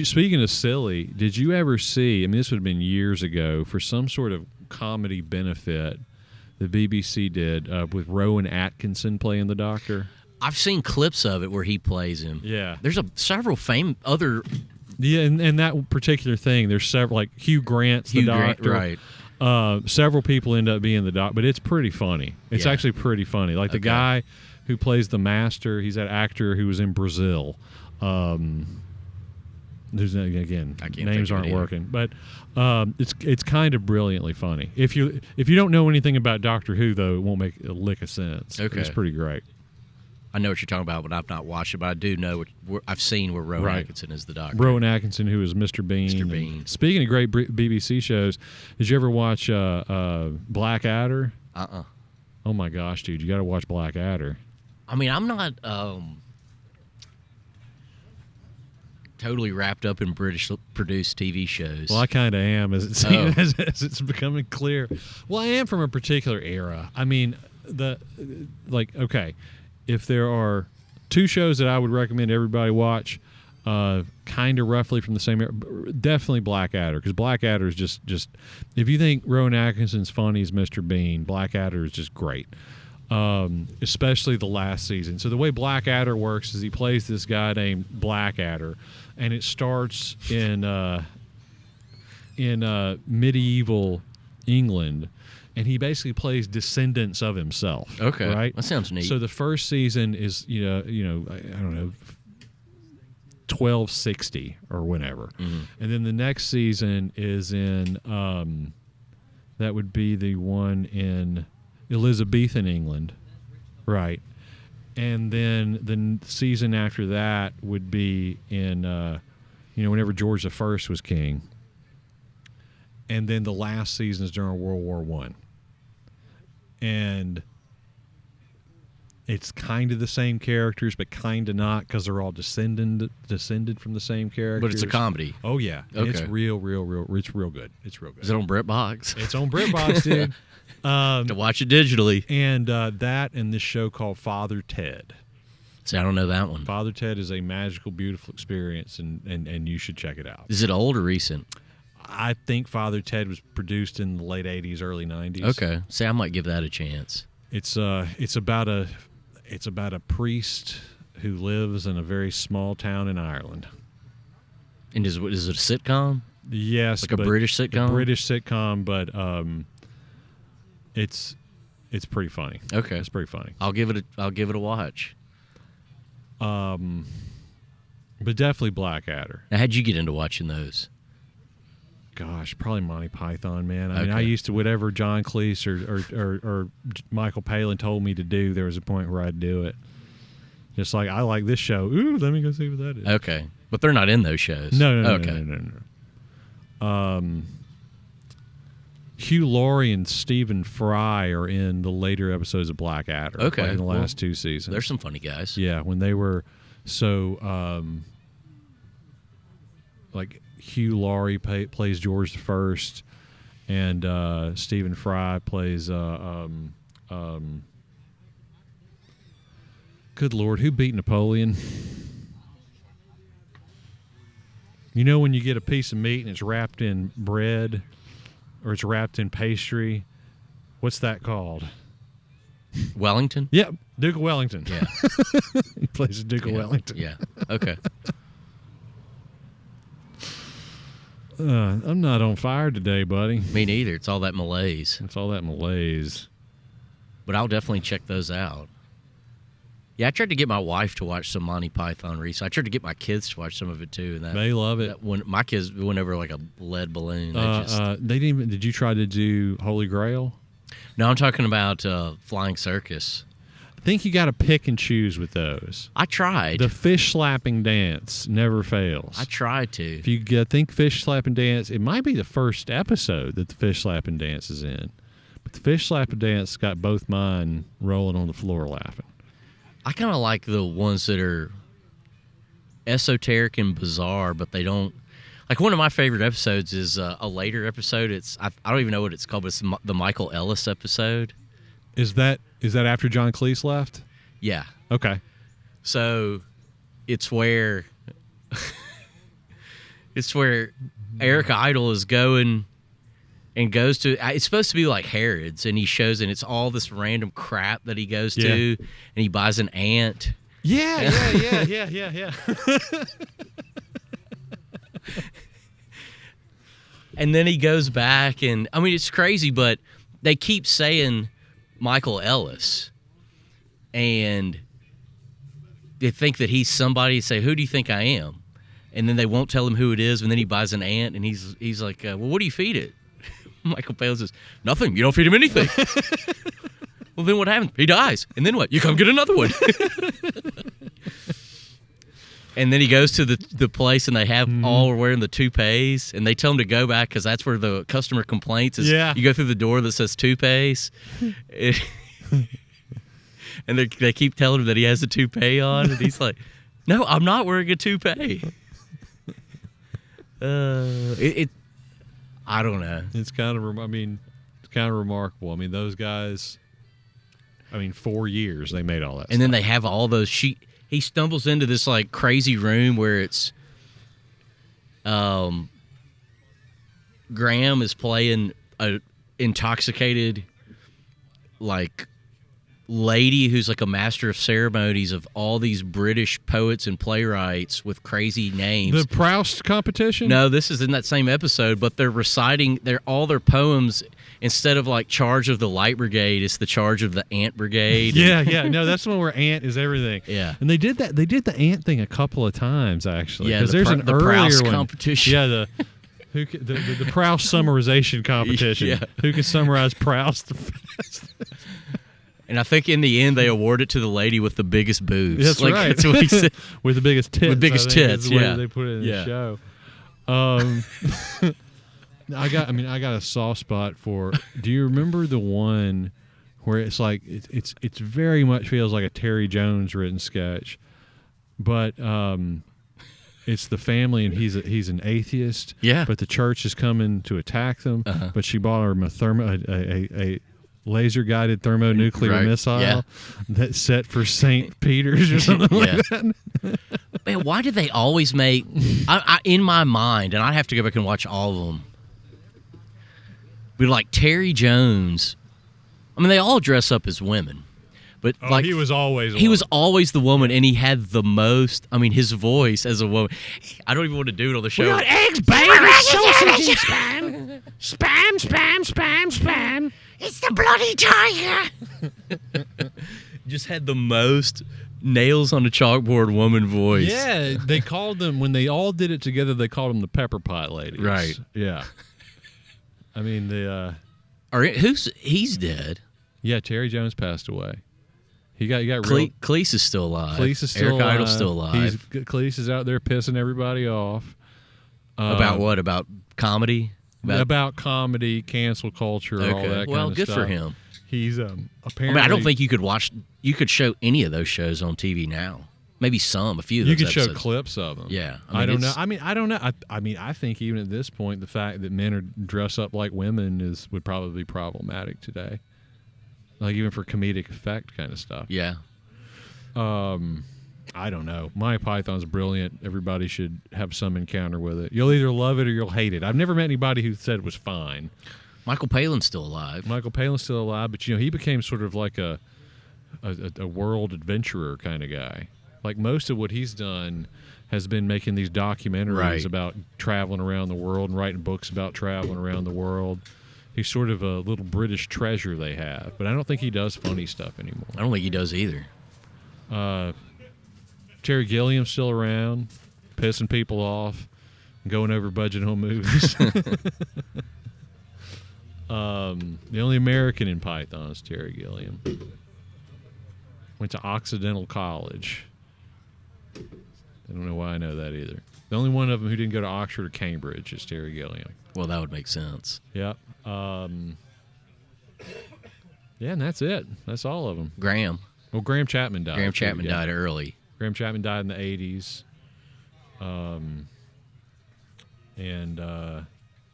S2: Speaking of silly, did you ever see? This would have been years ago, for some sort of comedy benefit the BBC did with Rowan Atkinson playing the Doctor.
S1: I've seen clips of it where he plays him.
S2: Yeah.
S1: There's several other...
S2: Yeah, and that particular thing, there's several, like Hugh Grant's the Doctor.
S1: Right.
S2: Several people end up being the Doctor, but it's pretty funny. It's actually pretty funny. Like the guy who plays the Master, he's that actor who was in Brazil. The who's again
S1: I can't
S2: names
S1: think of
S2: aren't
S1: it either.
S2: working, but it's kind of brilliantly funny. If you don't know anything about Doctor Who, though, it won't make a lick of sense.
S1: Okay.
S2: It's pretty great.
S1: I know what you're talking about, but I've not watched it. But I do know I've seen where Rowan
S2: Right.
S1: Atkinson is the Doctor.
S2: Rowan Atkinson, who is Mr. Bean.
S1: Mr.
S2: And
S1: Bean.
S2: speaking of great BBC shows, did you ever watch Blackadder? Oh my gosh, dude, you got to watch Blackadder.
S1: I mean, I'm not totally wrapped up in British produced TV shows.
S2: Well, I kind of am, as it's becoming clear. Well, I am from a particular era. I mean, okay, if there are two shows that I would recommend everybody watch, kind of roughly from the same era, definitely Blackadder, because Blackadder is just if you think Rowan Atkinson's funny as Mr. Bean, Blackadder is just great. Especially the last season. So the way Blackadder works is he plays this guy named Blackadder, and it starts in medieval England, and he basically plays descendants of himself.
S1: Okay,
S2: right?
S1: that sounds neat.
S2: So the first season is I don't know, 1260 or whenever, and then the next season is in that would be the one in Elizabethan England, right? And then the season after that would be in, whenever George I was king. And then the last season is during World War I. And it's kind of the same characters, but kind of not, because they're all descended from the same characters.
S1: But it's a comedy.
S2: Oh, yeah.
S1: Okay.
S2: It's real. It's real good. It's real good.
S1: Is it on BritBox?
S2: It's on BritBox, dude.
S1: To watch it digitally.
S2: And that and this show called Father Ted.
S1: See, I don't know that one.
S2: Father Ted is a magical, beautiful experience, and you should check it out.
S1: Is it old or recent?
S2: I think Father Ted was produced in the late 80s, early 90s.
S1: Okay. See, I might give that a chance.
S2: It's about a priest who lives in a very small town in Ireland.
S1: And is it a sitcom?
S2: Yes,
S1: Like a British sitcom?
S2: A British sitcom, but it's pretty funny.
S1: Okay.
S2: It's pretty funny.
S1: I'll give it a watch.
S2: But definitely Blackadder.
S1: Now, how'd you get into watching those?
S2: Gosh, probably Monty Python, man. I mean, I
S1: Okay.
S2: used to, whatever John Cleese or Michael Palin told me to do, there was a point where I'd do it. Just like, I like this show. Ooh, let me go see what that is.
S1: Okay. But they're not in those shows.
S2: No.
S1: Okay.
S2: Hugh Laurie and Stephen Fry are in the later episodes of Blackadder.
S1: Okay.
S2: Like in the last two seasons.
S1: There's some funny guys.
S2: Yeah, when they were so like Hugh Laurie plays George I, and Stephen Fry plays good Lord, who beat Napoleon? You know when you get a piece of meat and it's wrapped in bread or it's wrapped in pastry, what's that called?
S1: Wellington?
S2: Yep, Duke of Wellington.
S1: Yeah.
S2: He plays the Duke of Wellington.
S1: Yeah. Okay.
S2: I'm not on fire today, buddy.
S1: Me neither. It's all that malaise.
S2: It's all that malaise.
S1: But I'll definitely check those out. Yeah, I tried to get my wife to watch some Monty Python recently. I tried to get my kids to watch some of it too. And
S2: They love it.
S1: that when my kids went over like a lead balloon.
S2: They didn't even. Did you try to do Holy Grail?
S1: No, I'm talking about Flying Circus.
S2: I think you got to pick and choose with those.
S1: I tried.
S2: The fish slapping dance never fails.
S1: I tried to.
S2: If you think fish slapping dance, it might be the first episode that the fish slapping dance is in. But the fish slapping dance got both mine rolling on the floor laughing.
S1: I kind of like the ones that are esoteric and bizarre, but they don't. Like one of my favorite episodes is a later episode. I don't even know what it's called, but it's the Michael Ellis episode.
S2: Is that after John Cleese left?
S1: Yeah.
S2: Okay.
S1: So it's where Eric Idle is going and goes to. It's supposed to be like Harrods, and he shows, and it's all this random crap that he goes to, and he buys an ant.
S2: Yeah.
S1: And then he goes back, and I mean, it's crazy, but they keep saying Michael Ellis, and they think that he's somebody. Say, who do you think I am? and then they won't tell him who it is, and then he buys an ant, and he's like, well, what do you feed it? Michael Palin says, nothing. You don't feed him anything. Well, then what happens? He dies. And then what? You come get another one. And then he goes to the place, and they have all are wearing the toupees, and they tell him to go back because that's where the customer complaints is.
S2: Yeah.
S1: You go through the door that says toupees. And they keep telling him that he has a toupee on, and he's like, no, I'm not wearing a toupee. I don't know.
S2: It's kind of remarkable. I mean, those guys, 4 years they made all that
S1: And then they have all those he stumbles into this like crazy room where it's Graham is playing a intoxicated like lady who's like a master of ceremonies of all these British poets and playwrights with crazy names.
S2: The Proust competition?
S1: No, this is in that same episode, but they're reciting all their poems. Instead of like Charge of the Light Brigade, it's the Charge of the Ant Brigade.
S2: Yeah. No, that's the one where ant is everything.
S1: Yeah.
S2: And they did that. They did the ant thing a couple of times actually.
S1: Yeah,
S2: there's an earlier
S1: Proust
S2: one.
S1: competition.
S2: Yeah, the Proust summarization competition.
S1: Yeah.
S2: Who can summarize Proust the best?
S1: And I think in the end they award it to the lady with the biggest boobs.
S2: That's right.
S1: That's what he said.
S2: With the biggest tits.
S1: With biggest
S2: I think,
S1: tits,
S2: is the way
S1: yeah.
S2: they put it in
S1: Yeah.
S2: the show. I got a soft spot for. Do you remember the one where it's like it's very much feels like a Terry Jones written sketch, but it's the family and he's an atheist.
S1: Yeah.
S2: But the church is coming to attack them. Uh-huh. But she bought him a laser guided thermonuclear missile that's set for St. Peter's or something like that.
S1: Man, why did they always make? In my mind, and I have to go back and watch all of them. But like Terry Jones, they all dress up as women, but
S2: he was always
S1: the woman, and he had the most. His voice as a woman. I don't even want to do it on the show.
S3: We got eggs, baby, sausage, spam, spam. It's the bloody tiger.
S1: Just had the most nails on a chalkboard woman voice.
S2: Yeah, they called them when they all did it together. They called them the Pepper Pot Ladies.
S1: Right.
S2: Yeah.
S1: He's dead.
S2: Yeah, Terry Jones passed away. He got
S1: Cleese is still alive.
S2: Cleese is still
S1: Eric
S2: alive.
S1: Idle's still alive.
S2: Cleese is out there pissing everybody off.
S1: About what? About comedy?
S2: About comedy, cancel culture, all that kind of stuff.
S1: Well, good for him.
S2: He's apparently.
S1: I don't think you could show any of those shows on TV now. Maybe a few of
S2: you
S1: those
S2: could show
S1: episodes.
S2: clips of them.
S1: Yeah.
S2: I don't know. I don't know. I think even at this point, the fact that men are dress up like women would probably be problematic today. Like even for comedic effect kind of stuff.
S1: Yeah.
S2: I don't know. Monty Python's brilliant. Everybody should have some encounter with it. You'll either love it or you'll hate it. I've never met anybody who said it was fine.
S1: Michael Palin's still alive.
S2: Michael Palin's still alive, but he became sort of like a world adventurer kind of guy. Like most of what he's done has been making these documentaries about traveling around the world and writing books about traveling around the world. He's sort of a little British treasure they have, but I don't think he does funny stuff anymore.
S1: I don't think he does either.
S2: Terry Gilliam's still around, pissing people off, and going over budget home movies. The only American in Python is Terry Gilliam. Went to Occidental College. I don't know why I know that either. The only one of them who didn't go to Oxford or Cambridge is Terry Gilliam.
S1: Well, that would make sense.
S2: Yep. Yeah, and that's it. That's all of them.
S1: Graham.
S2: Well, Graham Chapman died.
S1: Graham Chapman died early.
S2: Graham Chapman died in the 80s.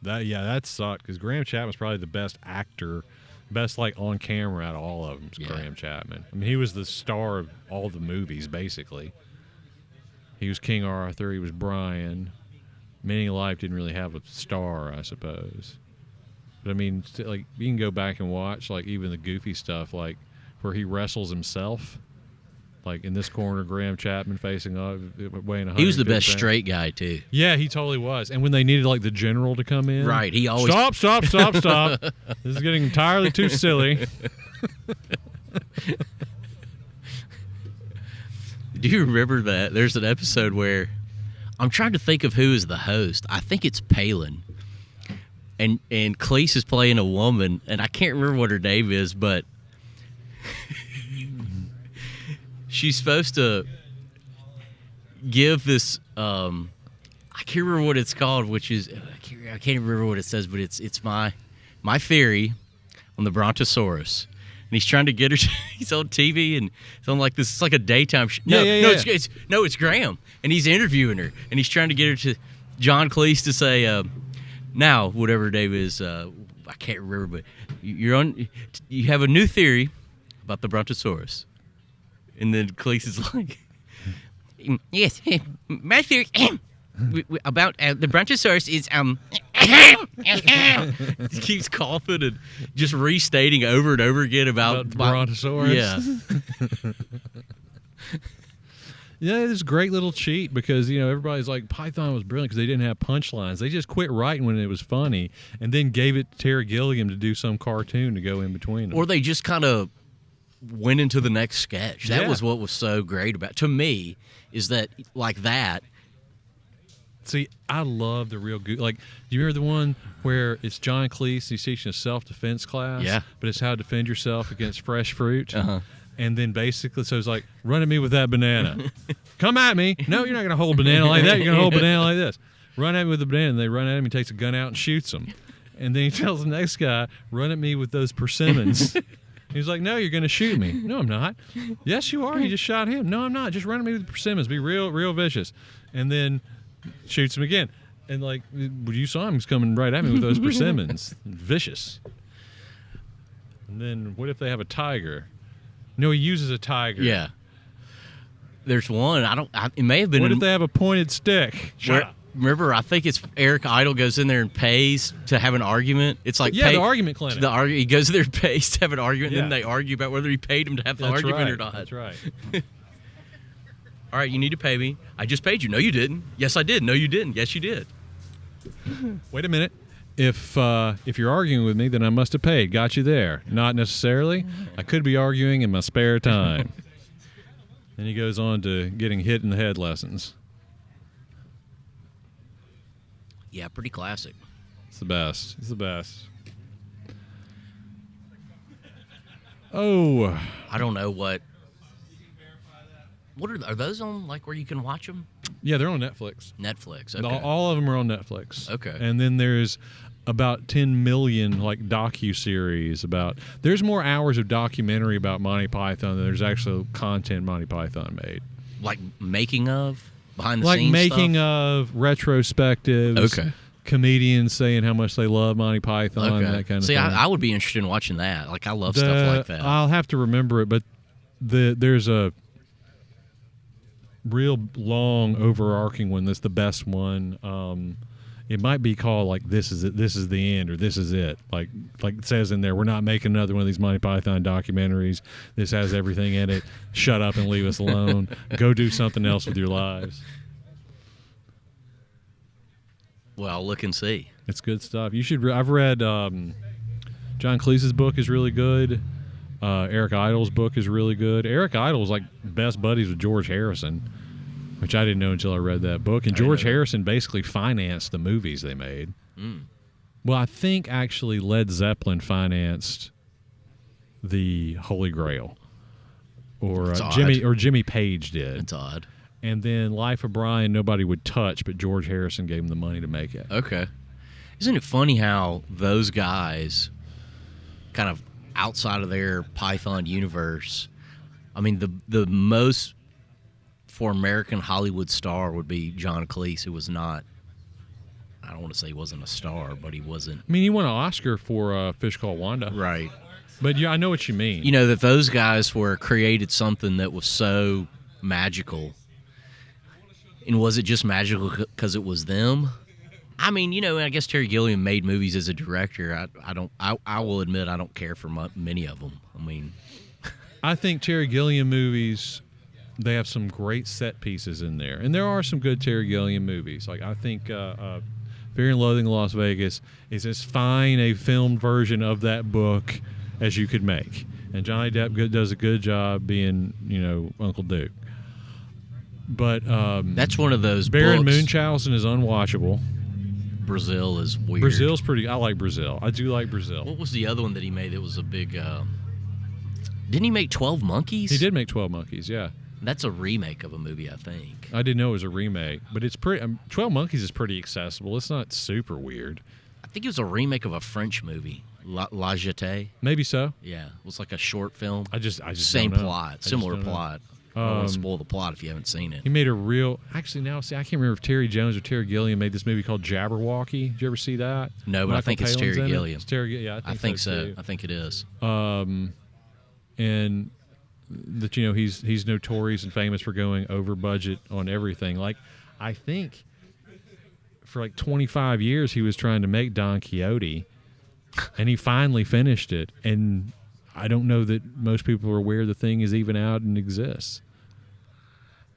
S2: That sucked because Graham Chapman's probably the best actor, best like on camera out of all of them. Graham Chapman. He was the star of all the movies basically. He was King Arthur. He was Brian. Meaning of Life didn't really have a star, I suppose. But you can go back and watch even the goofy stuff, like where he wrestles himself. Like in this corner, Graham Chapman facing up, weighing 100.
S1: He was the best straight guy too.
S2: Yeah, he totally was. And when they needed the general to come in,
S1: right? He always
S2: stop. This is getting entirely too silly.
S1: Do you remember that? There's an episode where I'm trying to think of who is the host. I think it's Palin. And Cleese is playing a woman, and I can't remember what her name is, but she's supposed to give this. I can't remember what it's called, which is I can't remember what it says, but it's my theory on the Brontosaurus. And he's trying to get her. He's on TV, and it's on like this. It's like a daytime. It's Graham, and he's interviewing her, and he's trying to get her to John Cleese to say. Now, whatever Dave is, I can't remember, but you have a new theory about the Brontosaurus. And then Cleese is like, yes, my theory about the Brontosaurus is, he keeps coughing and just restating over and over again about
S2: the Brontosaurus.
S1: Yeah.
S2: Yeah, it's a great little cheat because, everybody's like, Python was brilliant because they didn't have punchlines. They just quit writing when it was funny and then gave it to Terry Gilliam to do some cartoon to go in between them.
S1: Or they just kind of went into the next sketch. That was what was so great about, to me, is that, like that.
S2: See, I love the real good. Like, do you remember the one where it's John Cleese, he's teaching a self-defense class?
S1: Yeah.
S2: But it's how to defend yourself against fresh fruit.
S1: Uh-huh.
S2: And then basically, so it's like, run at me with that banana. Come at me. No, you're not going to hold a banana like that. You're going to hold a banana like this. Run at me with the banana. And they run at him. He takes a gun out and shoots him. And then he tells the next guy, run at me with those persimmons. He's like, no, you're going to shoot me. No, I'm not. Yes, you are. You just shot him. No, I'm not. Just run at me with the persimmons. Be real vicious. And then shoots him again. And like, you saw him coming right at me with those persimmons. Vicious. And then what if they have a tiger? No, he uses a tiger.
S1: Yeah. There's one. It may have been.
S2: What if they have a pointed stick? Shut up.
S1: Remember, I think it's Eric Idle goes in there and pays to have an argument. It's like
S2: the argument clinic.
S1: He goes there and pays to have an argument, and then they argue about whether he paid him to have the argument or not.
S2: That's right.
S1: All right, you need to pay me. I just paid you. No, you didn't. Yes, I did. No, you didn't. Yes, you did.
S2: Wait a minute. If you're arguing with me, then I must have paid. Got you there. Not necessarily. I could be arguing in my spare time. And he goes on to getting hit in the head lessons.
S1: Yeah, pretty classic.
S2: It's the best. It's the best. Oh.
S1: I don't know what. What are those on, like, where you can watch them?
S2: Yeah, they're on Netflix.
S1: Netflix, okay.
S2: All of them are on Netflix.
S1: Okay.
S2: And then there's about 10 million, like, docu-series about... There's more hours of documentary about Monty Python than there's actual content Monty Python made.
S1: Like making of? Behind the
S2: like
S1: scenes
S2: making
S1: stuff?
S2: of, retrospectives.
S1: Okay.
S2: Comedians saying how much they love Monty Python, that kind of
S1: thing.
S2: thing.
S1: I would be interested in watching that. Like, I love stuff like that.
S2: I'll have to remember it, but there's a real long overarching one that's the best one. It might be called like This Is It, This Is the End, or This Is It. Like it says in there, we're not making another one of these Monty Python documentaries. This has everything in it. Shut up and leave us alone. Go do something else with your lives.
S1: Well, look and see.
S2: It's good stuff. You should. I've read John Cleese's book is really good. Eric Idle's book is really good. Eric Idle's like best buddies with George Harrison, which I didn't know until I read that book. And George Harrison basically financed the movies they made. Mm. Well, I think actually Led Zeppelin financed the Holy Grail, or Jimmy Page did.
S1: That's odd.
S2: And then Life of Brian, nobody would touch, but George Harrison gave him the money to make it.
S1: Okay. Isn't it funny how those guys kind of outside of their Python universe, I mean, the most for American Hollywood star would be John Cleese, who was not, I don't want to say he wasn't a star, but he wasn't.
S2: I mean, he won an Oscar for Fish Called Wanda.
S1: Right.
S2: But yeah, I know what you mean.
S1: You know, that those guys created something that was so magical. And was it just magical because it was them? I mean, you know, I guess Terry Gilliam made movies as a director. I will admit I don't care for many of them. I mean,
S2: I think Terry Gilliam movies, they have some great set pieces in there. And there are some good Terry Gilliam movies. Like, I think Fear and Loathing in Las Vegas is as fine a filmed version of that book as you could make. And Johnny Depp does a good job being, you know, Uncle Duke. But
S1: That's one of those
S2: Baron
S1: books.
S2: Munchausen is unwatchable.
S1: Brazil is weird.
S2: Brazil's pretty. I like Brazil. I do like Brazil.
S1: What was the other one that he made that was a big... didn't he make 12 Monkeys?
S2: He did make 12 Monkeys, yeah.
S1: That's a remake of a movie, I think.
S2: I didn't know it was a remake, but it's pretty. 12 Monkeys is pretty accessible. It's not super weird.
S1: I think it was a remake of a French movie, La Jetée.
S2: Maybe so.
S1: Yeah, it was like a short film.
S2: I just
S1: Same
S2: don't know.
S1: plot, similar plot. I don't want to spoil the plot if you haven't seen it.
S2: He made a real. Actually, now see, I can't remember if Terry Jones or Terry Gilliam made this movie called Jabberwocky. Did you ever see that?
S1: No, but I think it's
S2: Palin's
S1: Terry
S2: in it?
S1: Gilliam.
S2: It's Terry. Yeah,
S1: I think so.
S2: too.
S1: I think it is.
S2: And that he's notorious and famous for going over budget on everything. Like, I think for like 25 years he was trying to make Don Quixote, and he finally finished it. And I don't know that most people are aware the thing is even out and exists.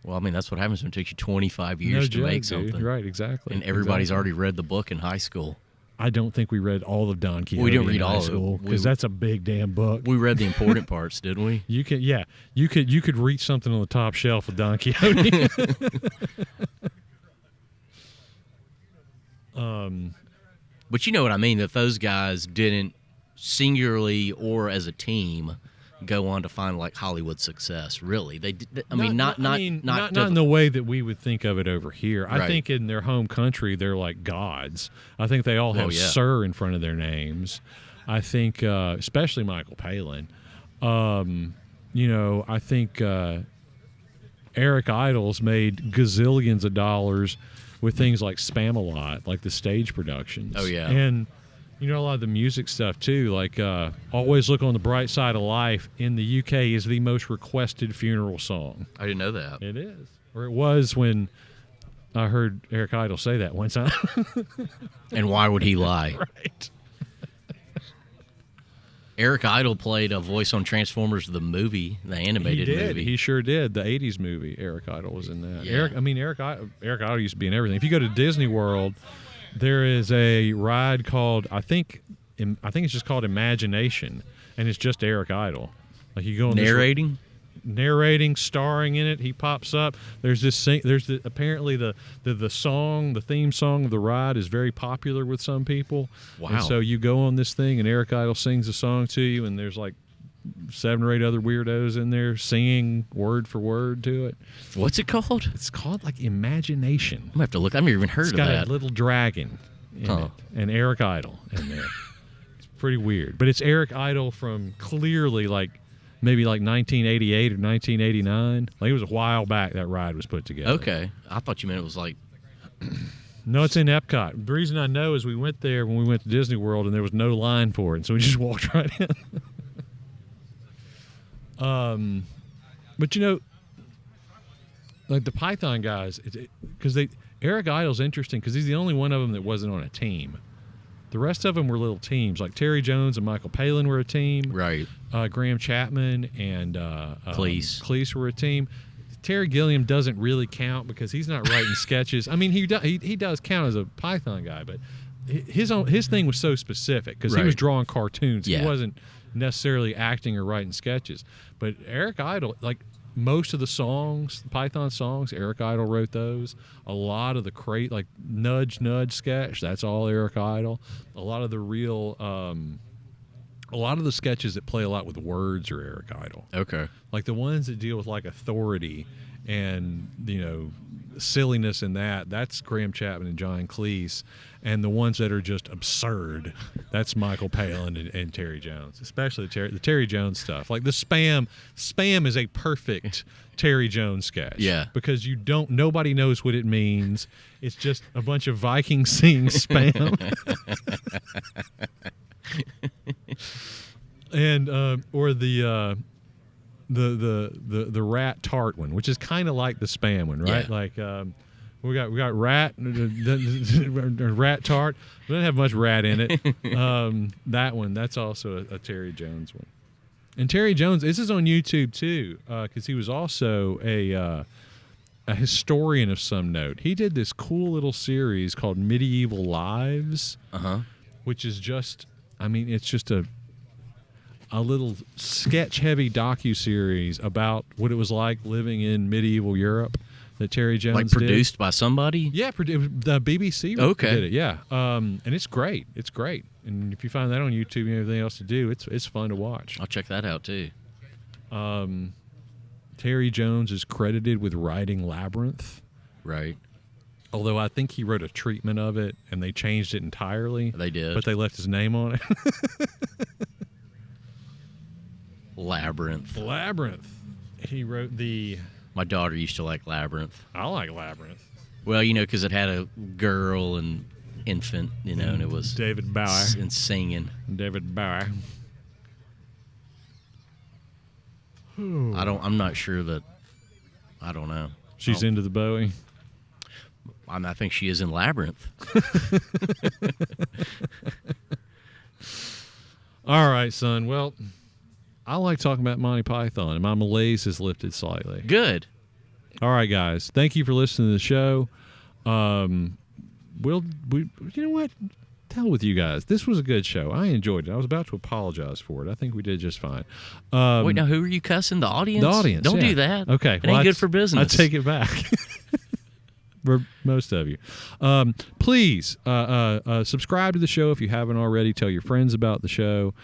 S1: Well, I mean, that's what happens when it takes you 25 years to make something.
S2: Dude. Right, exactly.
S1: And everybody's already read the book in high school.
S2: I don't think we read all of Don Quixote.
S1: We didn't read
S2: in
S1: all
S2: high
S1: of it.
S2: school because that's a big damn book.
S1: We read the important parts, didn't we?
S2: You could reach something on the top shelf with Don Quixote.
S1: But you know what I mean, that those guys didn't singularly or as a team go on to find like Hollywood success. Really, they did. Not
S2: in the way that we would think of it over here. I
S1: Right.
S2: think in their home country they're like gods. I think they all have
S1: yeah.
S2: "Sir" in front of their names. I think, especially Michael Palin. I think Eric Idle's made gazillions of dollars with things like Spam-A-Lot, like the stage productions.
S1: Oh, yeah.
S2: And a lot of the music stuff too, like "Always Look on the Bright Side of Life" in the UK is the most requested funeral song.
S1: I didn't know that.
S2: It is. Or it was when I heard Eric Idle say that one time.
S1: And why would he lie?
S2: Right.
S1: Eric Idle played a voice on Transformers, the movie, the animated
S2: He did.
S1: movie.
S2: He sure did. The 80s movie, Eric Idle was in that.
S1: Yeah.
S2: Eric Idle used to be in everything. If you go to Disney World, there is a ride called, I think it's just called Imagination, and it's just Eric Idle. Like you go on narrating, starring in it. He pops up. There's this apparently the theme song of the ride is very popular with some people.
S1: Wow.
S2: And so you go on this thing and Eric Idle sings a song to you, and there's like 7 or 8 other weirdos in there singing word for word to it.
S1: What's it called?
S2: It's called like Imagination.
S1: I'm gonna have to look. I've never even heard
S2: It's
S1: of
S2: got
S1: that.
S2: a little dragon in
S1: Huh.
S2: it and Eric Idle in there. It's pretty weird. But it's Eric Idle from clearly maybe 1988 or 1989. Like it was a while back that ride was put together.
S1: Okay, I thought you meant it was like.
S2: No, it's in Epcot. The reason I know is we went there when we went to Disney World and there was no line for it, so we just walked right in. But like the Python guys, because Eric Idle's interesting because he's the only one of them that wasn't on a team. The rest of them were little teams. Like Terry Jones and Michael Palin were a team.
S1: Right.
S2: Graham Chapman and
S1: Cleese
S2: were a team. Terry Gilliam doesn't really count because he's not writing sketches. I mean, he does count as a Python guy, but his thing was so specific because he was
S1: Right.
S2: drawing cartoons.
S1: Yeah.
S2: He wasn't necessarily acting or writing sketches. But Eric Idle, like most of the songs, the Python songs, Eric Idle wrote those. A lot of the like Nudge Nudge sketch, that's all Eric Idle. A lot of the a lot of the sketches that play a lot with words are Eric Idle.
S1: Okay.
S2: Like the ones that deal with like authority and silliness in that's Graham Chapman and John Cleese. And the ones that are just absurd, that's Michael Palin and Terry Jones, especially the Terry Jones stuff. Like the spam is a perfect Terry Jones sketch.
S1: Yeah.
S2: Because nobody knows what it means. It's just a bunch of Vikings singing spam. And or the rat tart one, which is kind of like the spam one, right?
S1: Yeah.
S2: Like we got rat rat tart. We don't have much rat in it. That one, that's also a Terry Jones one. And Terry Jones, this is on YouTube too, because he was also a historian of some note. He did this cool little series called Medieval Lives, which is just, it's just a little sketch-heavy docu-series about what it was like living in medieval Europe. that Terry Jones
S1: Like produced by somebody?
S2: Yeah, the BBC
S1: Okay.
S2: did it. Yeah, and it's great. It's great. And if you find that on YouTube and everything else to do, it's fun to watch.
S1: I'll check that out too.
S2: Terry Jones is credited with writing Labyrinth,
S1: Right.
S2: although I think he wrote a treatment of it and they changed it entirely.
S1: They did.
S2: But they left his name on it.
S1: Labyrinth.
S2: Labyrinth. He wrote the...
S1: My daughter used to like Labyrinth.
S2: I like Labyrinth.
S1: Well, because it had a girl and infant, and it was
S2: David Bowie.
S1: and singing.
S2: David Bowie.
S1: I'm not sure that. I don't know.
S2: She's into the Bowie.
S1: I think she is in Labyrinth.
S2: All right, son. Well, I like talking about Monty Python, and my malaise has lifted slightly.
S1: Good.
S2: All right, guys. Thank you for listening to the show. You know what? Hell with you guys. This was a good show. I enjoyed it. I was about to apologize for it. I think we did just fine.
S1: Wait, now who are you cussing? The audience?
S2: The audience.
S1: Don't
S2: yeah.
S1: do that.
S2: Okay.
S1: It ain't good for business.
S2: I take it back. For most of you. Please subscribe to the show if you haven't already. Tell your friends about the show.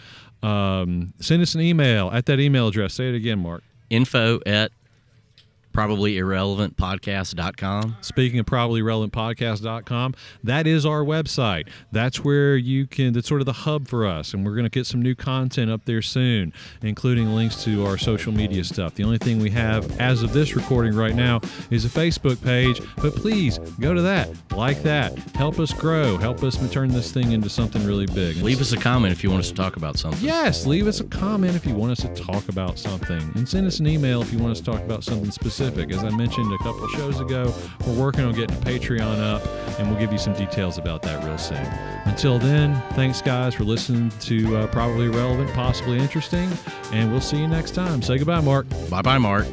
S2: Send us an email at that email address. Say it again, Mark.
S1: info@probablyirrelevantpodcast.com.
S2: Speaking of probablyirrelevantpodcast.com, that is our website. That's where that's sort of the hub for us, and we're going to get some new content up there soon, including links to our social media stuff. The only thing we have as of this recording right now is a Facebook page, but please go to that, like that, help us grow, help us turn this thing into something really big.
S1: Leave us a comment if you want us to talk about something.
S2: Yes, leave us a comment if you want us to talk about something, and send us an email if you want us to talk about something specific. As I mentioned a couple of shows ago, we're working on getting Patreon up, and we'll give you some details about that real soon. Until then, thanks, guys, for listening to Probably Relevant, Possibly Interesting, and we'll see you next time. Say goodbye, Mark.
S1: Bye-bye, Mark.